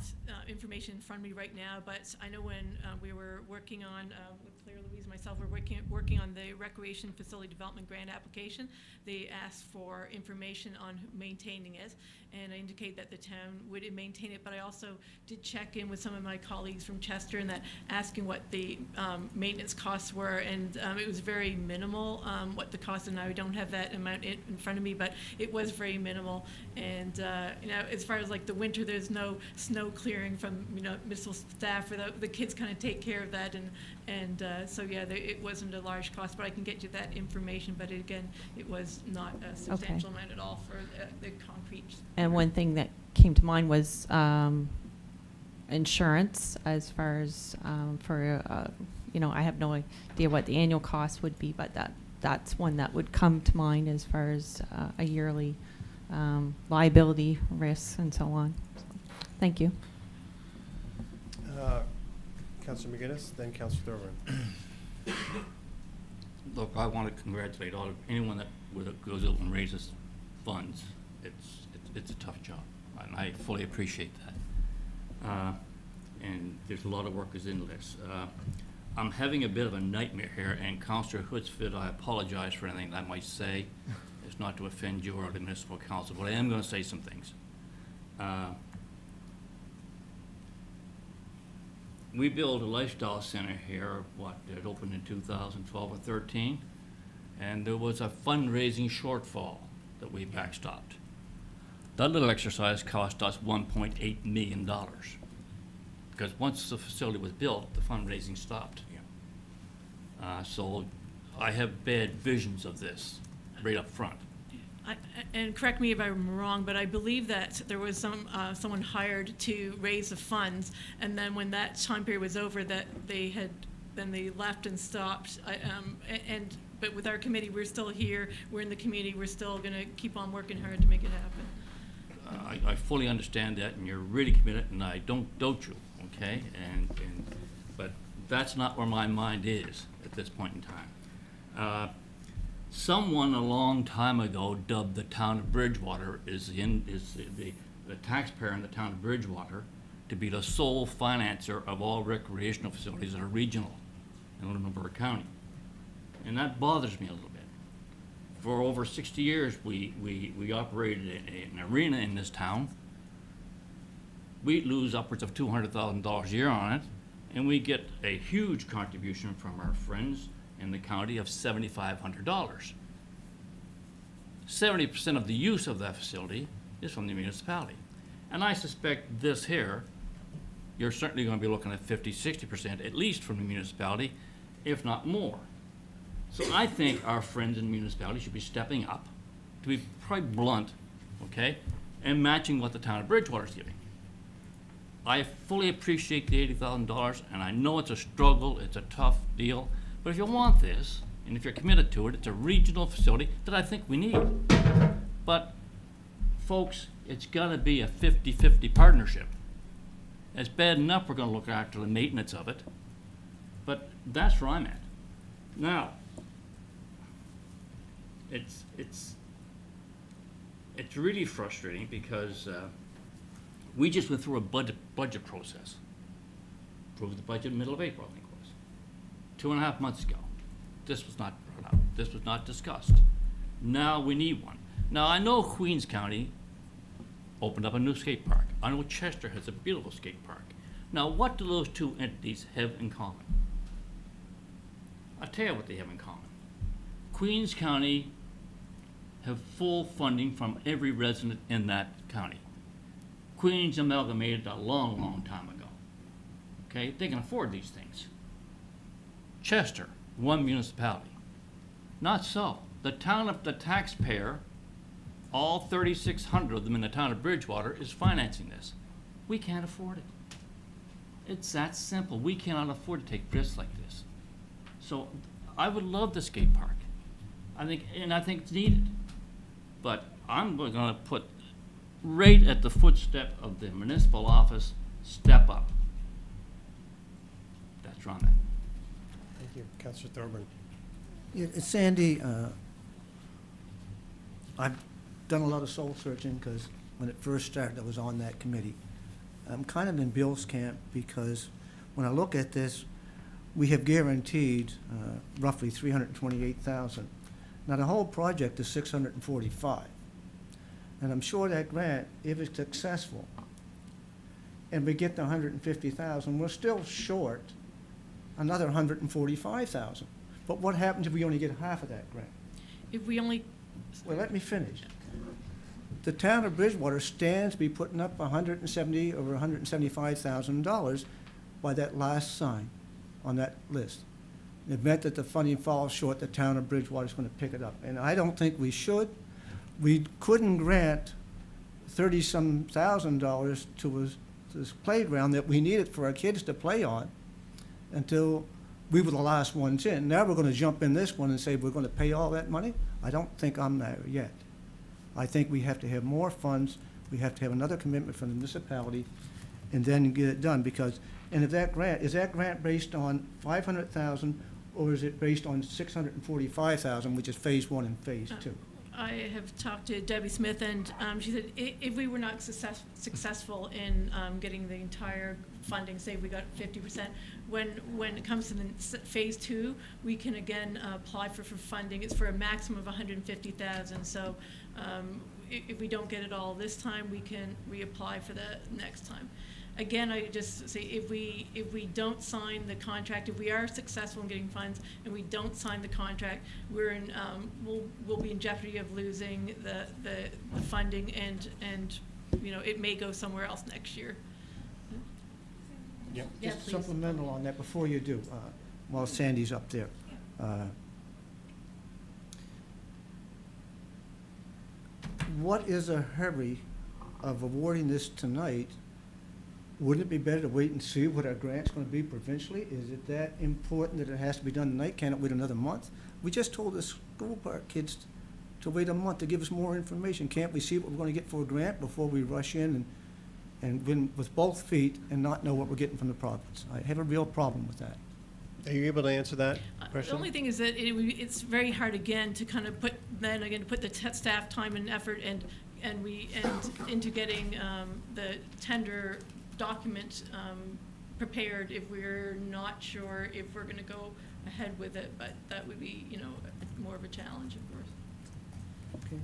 information in front of me right now, but I know when we were working on, with Claire, Louise, and myself, we're working on the recreation facility development grant application. They asked for information on maintaining it, and I indicate that the town would maintain it. But I also did check in with some of my colleagues from Chester, and that asking what the maintenance costs were, and it was very minimal. What the cost, and I don't have that amount in front of me, but it was very minimal. And as far as like the winter, there's no snow clearing from municipal staff, or the kids kind of take care of that, and so yeah, it wasn't a large cost, but I can get you that information. But it was not a substantial amount at all for the concrete. And one thing that came to mind was insurance, as far as I have no idea what the annual cost would be, but that's one that would come to mind as far as a yearly liability risks and so on. So, thank you. Councillor McGuinness, then Councillor Thorburn. Look, I want to congratulate anyone that goes out and raises funds. It's a tough job, and I fully appreciate that. And there's a lot of work is in this. I'm having a bit of a nightmare here, and Councillor Hoodsford, I apologize for anything I might say. It's not to offend you or the municipal council, but I am going to say some things. We built a lifestyle center here, it opened in 2012 or 13, and there was a fundraising shortfall that we backstopped. That little exercise cost us $1.8 million, because once the facility was built, the fundraising stopped. So I have bad visions of this right up front. And correct me if I'm wrong, but I believe that there was someone hired to raise the funds, and then when that time period was over, that they left and stopped. But with our committee, we're still here. We're in the community. We're still going to keep on working hard to make it happen. I fully understand that, and you're really committed, and I don't doubt you. Okay, but that's not where my mind is at this point in time. Someone a long time ago dubbed the town of Bridgewater the taxpayer in the town of Bridgewater to be the sole financer of all recreational facilities that are regional in Lunenburg County. And that bothers me a little bit. For over 60 years, we operated an arena in this town. We lose upwards of $200,000 a year on it, and we get a huge contribution from our friends in the county of $7,500. 70% of the use of that facility is from the municipality. And I suspect this here, you're certainly going to be looking at 50-60% at least from the municipality, if not more. So I think our friends in the municipality should be stepping up, to be probably blunt, okay, and matching what the town of Bridgewater is giving. I fully appreciate the $80,000, and I know it's a struggle, it's a tough deal, but if you want this, and if you're committed to it, it's a regional facility that I think we need. But, folks, it's gotta be a 50-50 partnership. It's bad enough we're gonna look after the maintenance of it, but that's where I'm at. Now, it's really frustrating because we just went through a budget process. Approved the budget in the middle of April, I think it was. 2.5 months ago. This was not brought up. This was not discussed. Now we need one. Now I know Queens County opened up a new skate park. I know Chester has a beautiful skate park. Now what do those two entities have in common? I'll tell you what they have in common. Queens County have full funding from every resident in that county. Queens amalgamated a long, long time ago. Okay, they can afford these things. Chester, one municipality. Not so. The taxpayer, all 3,600 of them in the town of Bridgewater, is financing this. We can't afford it. It's that simple. We cannot afford to take risks like this. So I would love the skate park. I think it's needed. But I'm going to put right at the footstep of the municipal office, step up. That's wrong. Thank you. Councillor Thorburn. Yeah, Sandy, I've done a lot of soul searching because when it first started, I was on that committee. I'm kind of in Bill's camp because when I look at this, we have guaranteed roughly $328,000. Now the whole project is $645,000, and I'm sure that grant, if it's successful, and we get the $150,000, we're still short another $145,000. But what happens if we only get half of that grant? If we only... Well, let me finish. The town of Bridgewater stands to be putting up $170,000 over $175,000 by that last sign on that list. In the event that the funding falls short, the town of Bridgewater is going to pick it up. And I don't think we should. We couldn't grant $30-some thousand to this playground that we needed for our kids to play on until we were the last ones in. Now we're going to jump in this one and say we're going to pay all that money? I don't think I'm there yet. I think we have to have more funds. We have to have another commitment from the municipality and then get it done. Because, and if that grant, is that grant based on $500,000 or is it based on $645,000, which is phase 1 and phase 2? I have talked to Debbie Smith, and she said if we were not successful in getting the entire funding, say we got 50%, when it comes to the phase 2, we can again apply for funding. It's for a maximum of $150,000. So if we don't get it all this time, we can reapply for the next time. Again, I just say if we don't sign the contract, if we are successful in getting funds and we don't sign the contract, we're in we'll be in jeopardy of losing the funding and you know it may go somewhere else next year. Yep. Yeah, Just please. supplemental on that before you do, while Sandy's up there. What is a hurry of awarding this tonight? Wouldn't it be better to wait and see what our grant's going to be provincially? Is it that important that it has to be done tonight? Can't it wait another month? We just told the school park kids to wait a month to give us more information. Can't we see what we're going to get for a grant before we rush in and win with both feet and not know what we're getting from the province? I have a real problem with that. Are you able to answer that The question? only thing is that it's very hard again to kind of put the staff time and effort and into getting the tender document prepared if we're not sure if we're going to go ahead with it, but that would be more of a challenge, of course. Okay.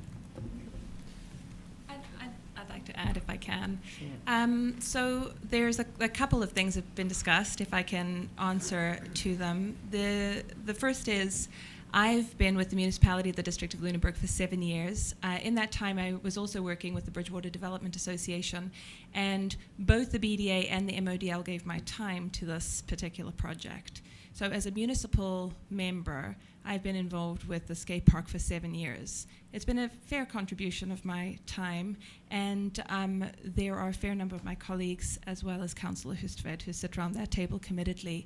I'd like to add if I can. Sure. So there's a couple of things that have been discussed, if I can answer to them. The first is, I've been with the municipality of the District of Lunenburg for 7 years. In that time, I was also working with the Bridgewater Development Association, and both the BDA and the MODL gave my time to this particular project. So as a municipal member, I've been involved with the skate park for 7 years. It's been a fair contribution of my time, and there are a fair number of my colleagues, as well as Councillor Hustvedt, who sit around that table committedly.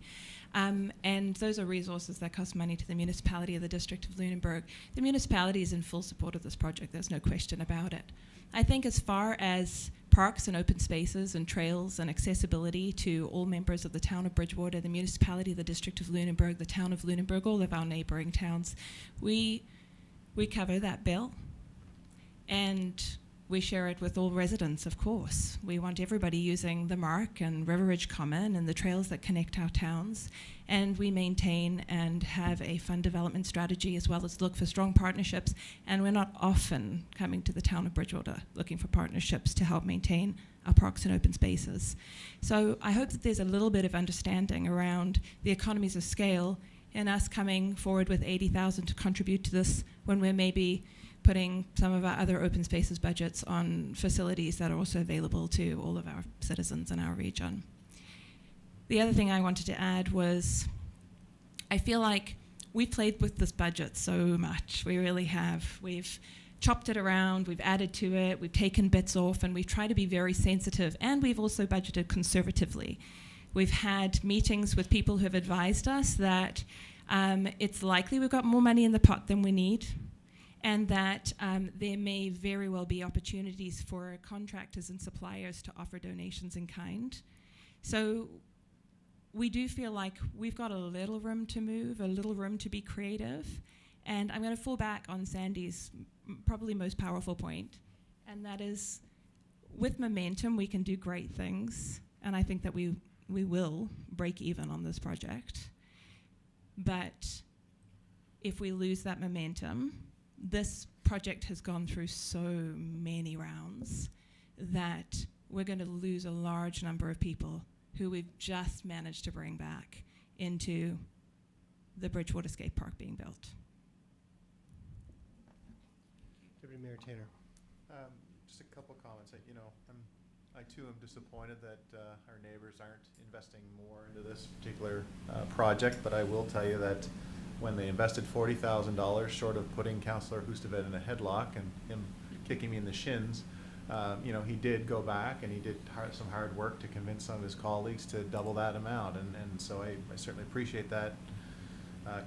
And those are resources that cost money to the municipality of the District of Lunenburg. The municipality is in full support of this project, there's no question about it. I think as far as parks and open spaces and trails and accessibility to all members of the town of Bridgewater, the municipality, the District of Lunenburg, the town of Lunenburg, all of our neighbouring towns, we cover that bill, and we share it with all residents, of course. We want everybody using the Mark and River Ridge Common and the trails that connect our towns, and we maintain and have a fund development strategy as well as look for strong partnerships, and we're not often coming to the town of Bridgewater looking for partnerships to help maintain our parks and open spaces. So I hope that there's a little bit of understanding around the economies of scale in us coming forward with $80,000 to contribute to this when we're maybe putting some of our other open spaces budgets on facilities that are also available to all of our citizens in our region. The other thing I wanted to add was I feel like we've played with this budget so much. We really have. We've chopped it around, we've added to it, we've taken bits off, and we've tried to be very sensitive, and we've also budgeted conservatively. We've had meetings with people who have advised us that it's likely we've got more money in the pot than we need, and that there may very well be opportunities for contractors and suppliers to offer donations in kind. So we do feel like we've got a little room to move, a little room to be creative, and I'm going to fall back on Sandy's probably most powerful point, and that is with momentum we can do great things, and I think that we will break even on this project. But if we lose that momentum, this project has gone through so many rounds that we're going to lose a large number of people who we've just managed to bring back into the Bridgewater Skate Park being built. Deputy Mayor Tanner. Just a couple comments. I too am disappointed that our neighbors aren't investing more into this particular project, but I will tell you that when they invested $40,000 short of putting Councillor Hustvedt in a headlock and him kicking me in the shins, he did go back and he did some hard work to convince some of his colleagues to double that amount, and so I certainly appreciate that,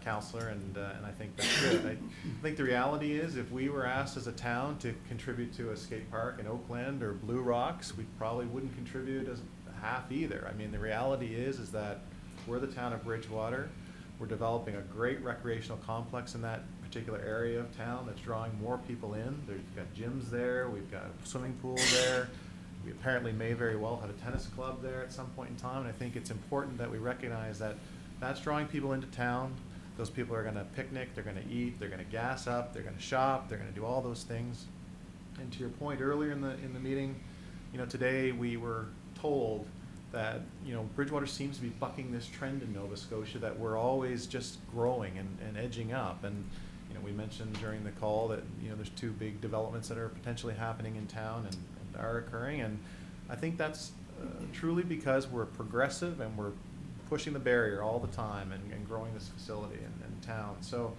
Councillor, and I think that's good. I think the reality is if we were asked as a town to contribute to a skate park in Oakland or Blue Rocks, we probably wouldn't contribute as half either. I mean, the reality is that we're the town of Bridgewater. We're developing a great recreational complex in that particular area of town that's drawing more people in. We've got gyms there, we've got a swimming pool there. We apparently may very well have a tennis club there at some point in time, and I think it's important that we recognize that that's drawing people into town. Those people are going to picnic, they're going to eat, they're going to gas up, they're going to shop, they're going to do all those things. And to your point earlier in the meeting, today we were told that Bridgewater seems to be bucking this trend in Nova Scotia that we're always just growing and edging up. And we mentioned during the call that there's two big developments that are potentially happening in town and are occurring. And I think that's truly because we're progressive and we're pushing the barrier all the time and growing this facility in town. So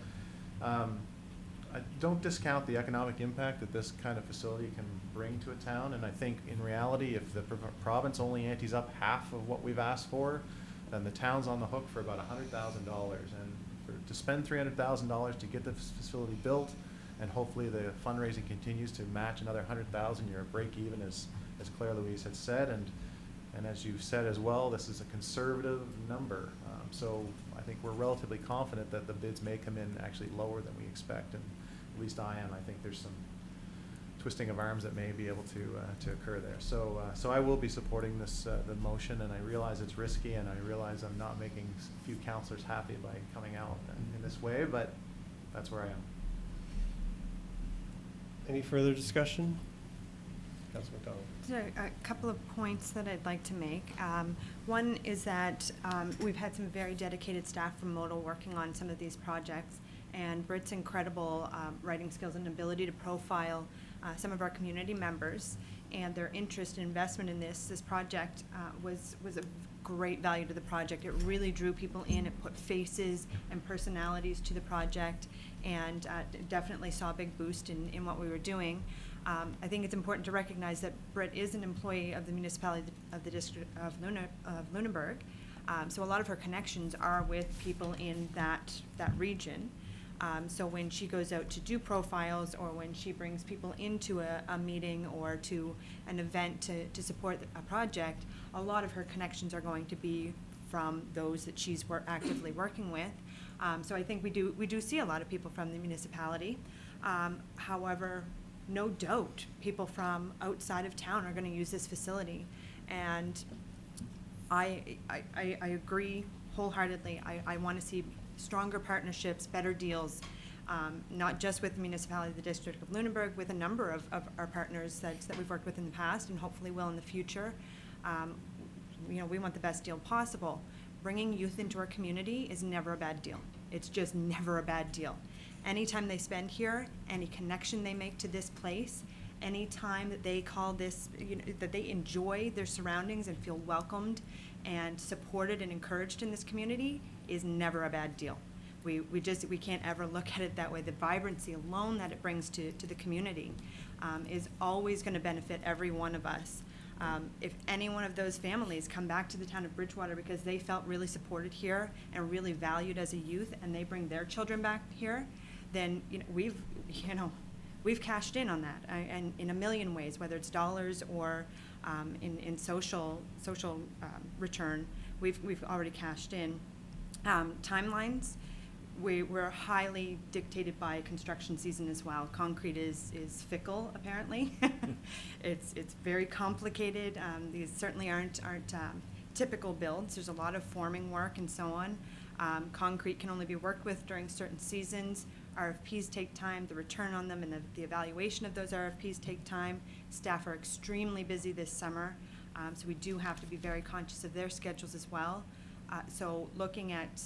I don't discount the economic impact that this kind of facility can bring to a town, and I think in reality if the province only antes up half of what we've asked for, then the town's on the hook for about $100,000, and to spend $300,000 to get the facility built, and hopefully the fundraising continues to match another $100,000, you're at break even, as Claire Louise had said, and as you've said as well, this is a conservative number. So I think we're relatively confident that the bids may come in actually lower than we expect, and at least I am. I think there's some twisting of arms that may be able to occur there. So I will be supporting this the motion, and I realize it's risky, and I realize I'm not making a few councillors happy by coming out in this way, but that's where I am. Any further discussion? Councilor McDonald. There are a couple of points that I'd like to make. One is that we've had some very dedicated staff from Modal working on some of these projects, and Britt's incredible writing skills and ability to profile some of our community members and their interest and investment in this project was great value to the project. It really drew people in. It put faces and personalities to the project, and definitely saw a big boost in what we were doing. I think it's important to recognize that Britt is an employee of the municipality of the district of Lunenburg. So a lot of her connections are with people in that region. So when she goes out to do profiles, or when she brings people into a meeting or to an event to support a project, a lot of her connections are going to be from those that she's actively working with. So I think we do see a lot of people from the municipality. However, no doubt people from outside of town are going to use this facility, and I agree wholeheartedly. I want to see stronger partnerships, better deals, not just with the municipality of the District of Lunenburg, with a number of our partners that we've worked with in the past and hopefully will in the future. We want the best deal possible. Bringing youth into our community is never a bad deal. It's just never a bad deal. Anytime they spend here, any connection they make to this place, any time that they call this, that they enjoy their surroundings and feel welcomed and supported and encouraged in this community, is never a bad deal. We can't ever look at it that way. The vibrancy alone that it brings to the community is always going to benefit every one of us. If any one of those families come back to the town of Bridgewater because they felt really supported here and really valued as a youth, and they bring their children back here, then we've cashed in on that, and in a million ways, whether it's dollars or in social return, we've already cashed in. Timelines, we're highly dictated by construction season as well. Concrete is fickle, apparently. It's very complicated. These certainly aren't typical builds. There's a lot of forming work and so on. Concrete can only be worked with during certain seasons. RFPs take time, the return on them and the evaluation of those RFPs take time. Staff are extremely busy this summer, so we do have to be very conscious of their schedules as well. So looking at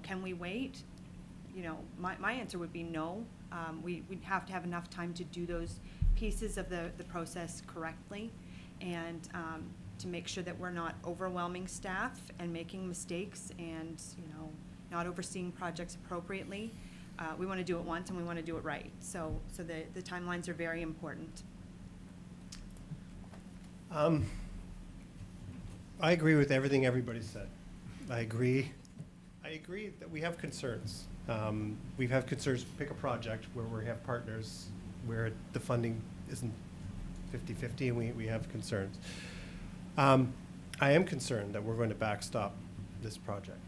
can we wait? My answer would be no. We'd have to have enough time to do those pieces of the process correctly, and to make sure that we're not overwhelming staff and making mistakes and not overseeing projects appropriately. We want to do it once, and we want to do it right. So the timelines are very important. I agree with everything everybody said. I agree that we have concerns. We have concerns. Pick a project where we have partners, where the funding isn't 50-50, and we have concerns. I am concerned that we're going to backstop this project.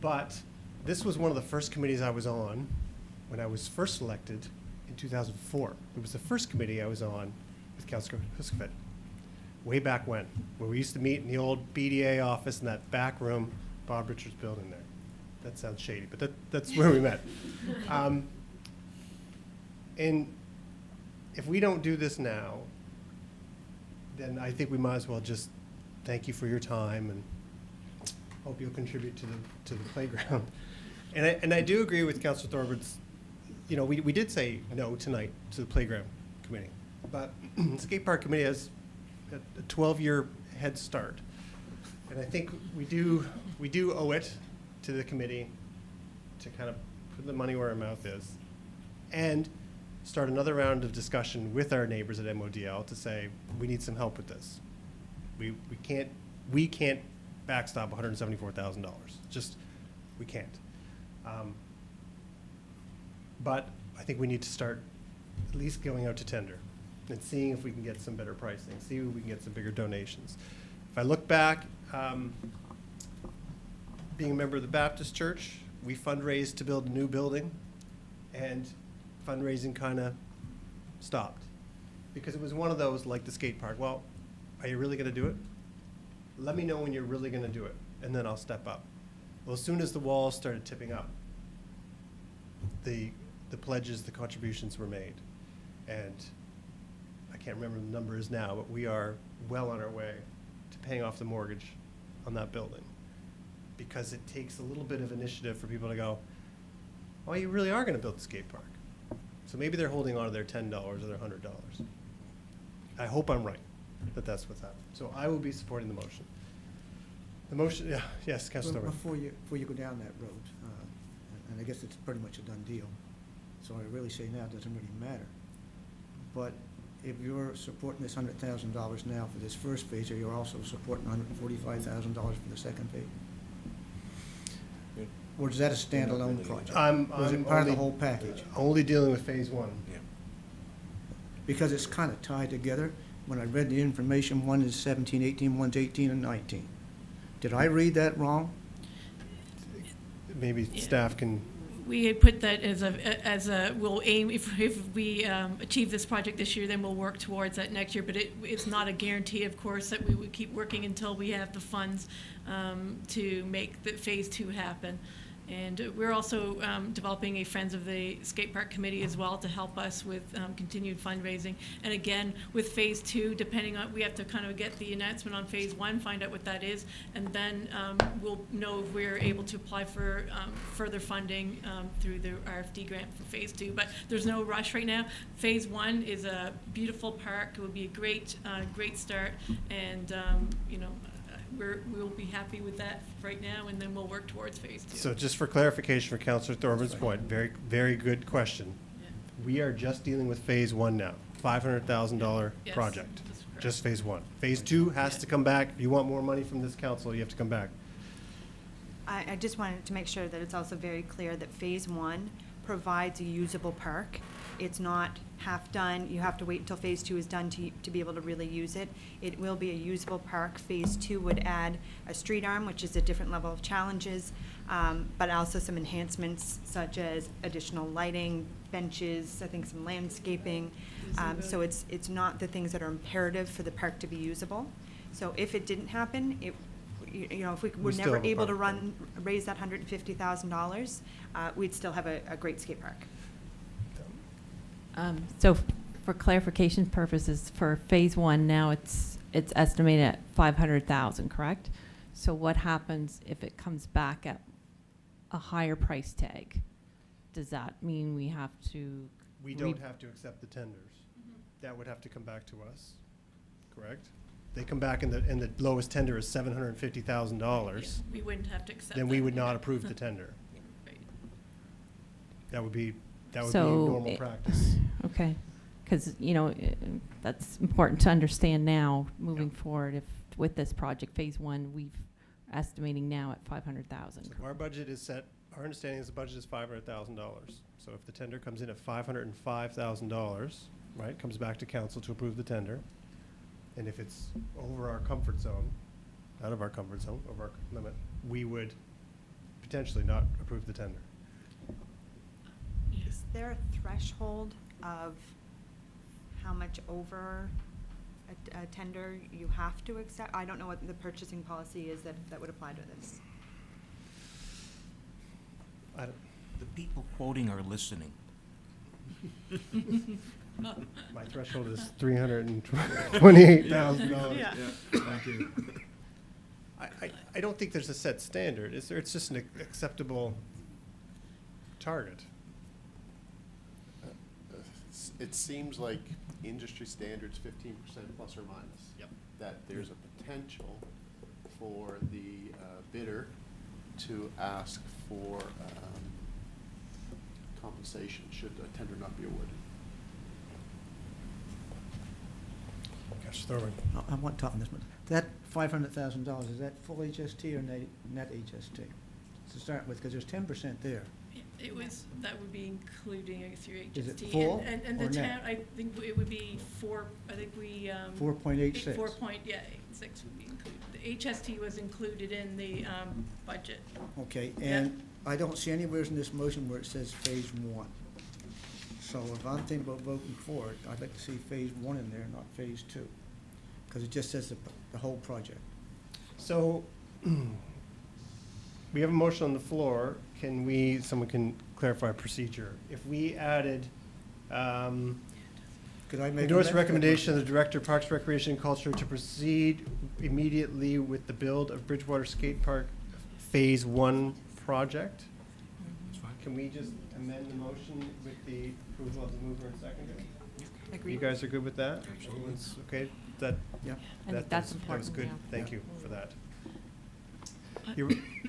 But this was one of the first committees I was on when I was first elected in 2004. It was the first committee I was on with Councillor Huskovit, way back when, where we used to meet in the old BDA office in that back room, Bob Richards' building there. That sounds shady, but that's where we met. And if we don't do this now, then I think we might as well just thank you for your time and hope you'll contribute to the playground. And I do agree with Councillor Thorburt's, we did say no tonight to the playground committee, but the skate park committee has a 12-year head start. And I think we do owe it to the committee to kind of put the money where our mouth is and start another round of discussion with our neighbors at MODL to say, we need some help with this. We can't backstop $174,000. Just, we can't. But I think we need to start at least going out to tender and seeing if we can get some better pricing, see if we can get some bigger donations. If I look back, being a member of the Baptist Church, we fundraised to build a new building, and fundraising kind of stopped because it was one of those like the skate park. Well, are you really going to do it? Let me know when you're really going to do it, and then I'll step up. Well, as soon as the walls started tipping up, the pledges, the contributions were made, and I can't remember the number is now, but we are well on our way to paying off the mortgage on that building, because it takes a little bit of initiative for people to go, oh, you really are going to build the skate park. So maybe they're holding on to their $10 or their $100. I hope I'm right that that's what's happening. So I will be supporting the motion. The motion, yeah, yes, Councilor Well, Thorburn. before you go down that road, and I guess it's pretty much a done deal, so I really say now it doesn't really matter. But if you're supporting this $100,000 now for this first phase, or you're also supporting $145,000 for the second phase? Or is that a standalone project? Or is it part of the whole package? Only dealing with phase one. Because it's kind of tied together. When I read the information, one is 17, 18, one's 18 and 19. Did I read that wrong? Maybe staff can, We had put that as a we'll aim, if we achieve this project this year, then we'll work towards that next year. But it's not a guarantee, of course, that we would keep working until we have the funds to make the phase 2 happen. And we're also developing a Friends of the Skate Park Committee as well to help us with continued fundraising. And again, with phase 2, depending on, we have to kind of get the announcement on phase 1, find out what that is, and then we'll know if we're able to apply for further funding through the RFD grant for phase 2. But there's no rush right now. Phase 1 is a beautiful park. It will be a great start, and we'll be happy with that right now, and then we'll work towards phase 2. so just for clarification for Councilor Thorburns' point, very, very good question. Yeah. We are just dealing with phase one now, $500,000 Yes, project, that's correct. just phase one. Phase 2 has to come back. If you want more money from this council, you have to come back. I just wanted to make sure that it's also very clear that phase 1 provides a usable park. It's not half done. You have to wait until phase 2 is done to be able to really use it. It will be a usable park. Phase 2 would add a street arm, which is a different level of challenges, but also some enhancements such as additional lighting, benches, I think some landscaping. So it's not the things that are imperative for the park to be usable. So if it didn't happen, if we were still never have a able to park. raise that $150,000, we'd still have a great skate park. So for clarification purposes, for phase 1 now, it's estimated at 500,000, correct? So what happens if it comes back at a higher price tag? Does that mean we have to? We don't have to accept the tenders. That would have to come back to us, correct? They come back and the lowest tender is $750,000. We wouldn't have to accept Then that. we would not approve the tender. Right. That would be So normal practice. Okay, because, that's important to understand now, moving forward, if, with this project, phase 1, we've estimating now at 500,000. So our budget is set, our understanding is the budget is $500,000. So if the tender comes in at $505,000, right, comes back to council to approve the tender, and if it's over our comfort zone, out of our comfort zone, over our limit, we would potentially not approve the tender. Is there a threshold of how much over a tender you have to accept? I don't know what the purchasing policy is that would apply to this. The people quoting are listening. My threshold is $328,000. Yeah. Thank you. I don't think there's a set standard, is there? It's just an acceptable target. It seems like industry standards 15% plus or minus. Yep. That there's a potential for the bidder to ask for compensation should a tender not be awarded. Councilor Thorburn. I want to talk on this one. That $500,000, is that full HST or net HST? To start with, because there's 10% there. That would be including, I guess, your HST. Is it full And or the net? town, I think it would be 4.86 would be included. The HST was included in the budget. Okay, and I don't see anywhere in this motion where it says phase 1. So if I'm thinking about voting for it, I'd like to see phase 1 in there, not phase 2. Because it just says the whole project. So, we have a motion on the floor. Someone can clarify procedure. If we added, Could I make endorse recommendation of the Director of Parks, Recreation, and Culture to proceed immediately with the build of Bridgewater Skate Park Phase 1 project? Can we just amend the motion with the approval of the mover and seconder? Agreed. You guys are good with that? Everyone's okay? Yeah. I think that's important, That was good. yeah. Thank you for that.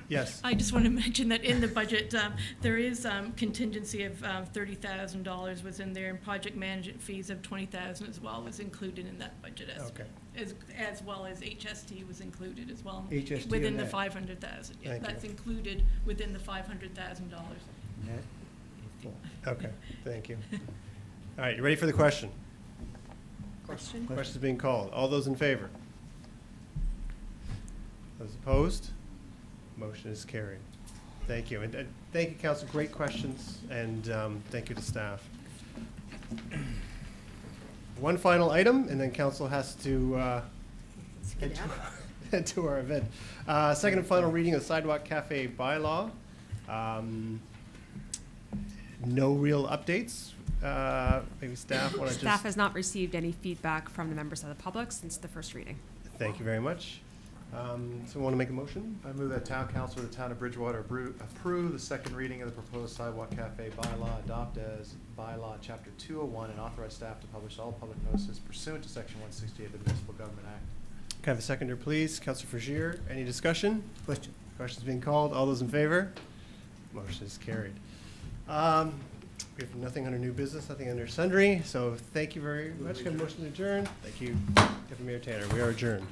Yes. I just want to mention that in the budget, there is contingency of $30,000 was in there, and project management fees of $20,000 as well was included in that budget Okay. as well as HST was included as well. HST within and the that. 500,000. Yeah, Thank you. that's included within the $500,000. Net. Okay, thank you. All right, you ready for the question? Question? Question's being called. All those in favor? Those opposed? Motion is carried. Thank you. And thank you, Council. Great questions, and thank you to staff. One final item, and then Council has to head to our event. Second and final reading of the Sidewalk Cafe bylaw. No real updates. Maybe staff want to just... Staff has not received any feedback from the members of the public since the first reading. Thank you very much. So want to make a motion? I move that Town Council of the Town of Bridgewater approve the second reading of the proposed sidewalk cafe bylaw, adopt as bylaw Chapter 201, and authorize staff to publish all public notices pursuant to Section 168 of the Municipal Government Act. Can I have a seconder, please? Councilor Frazier, any discussion? Question. Questions being called. All those in favor? Motion is carried. We have nothing under new business, nothing under sundry, so thank you very much. Can I have a motion to adjourn? Thank you, Deputy Mayor Tanner. We are adjourned.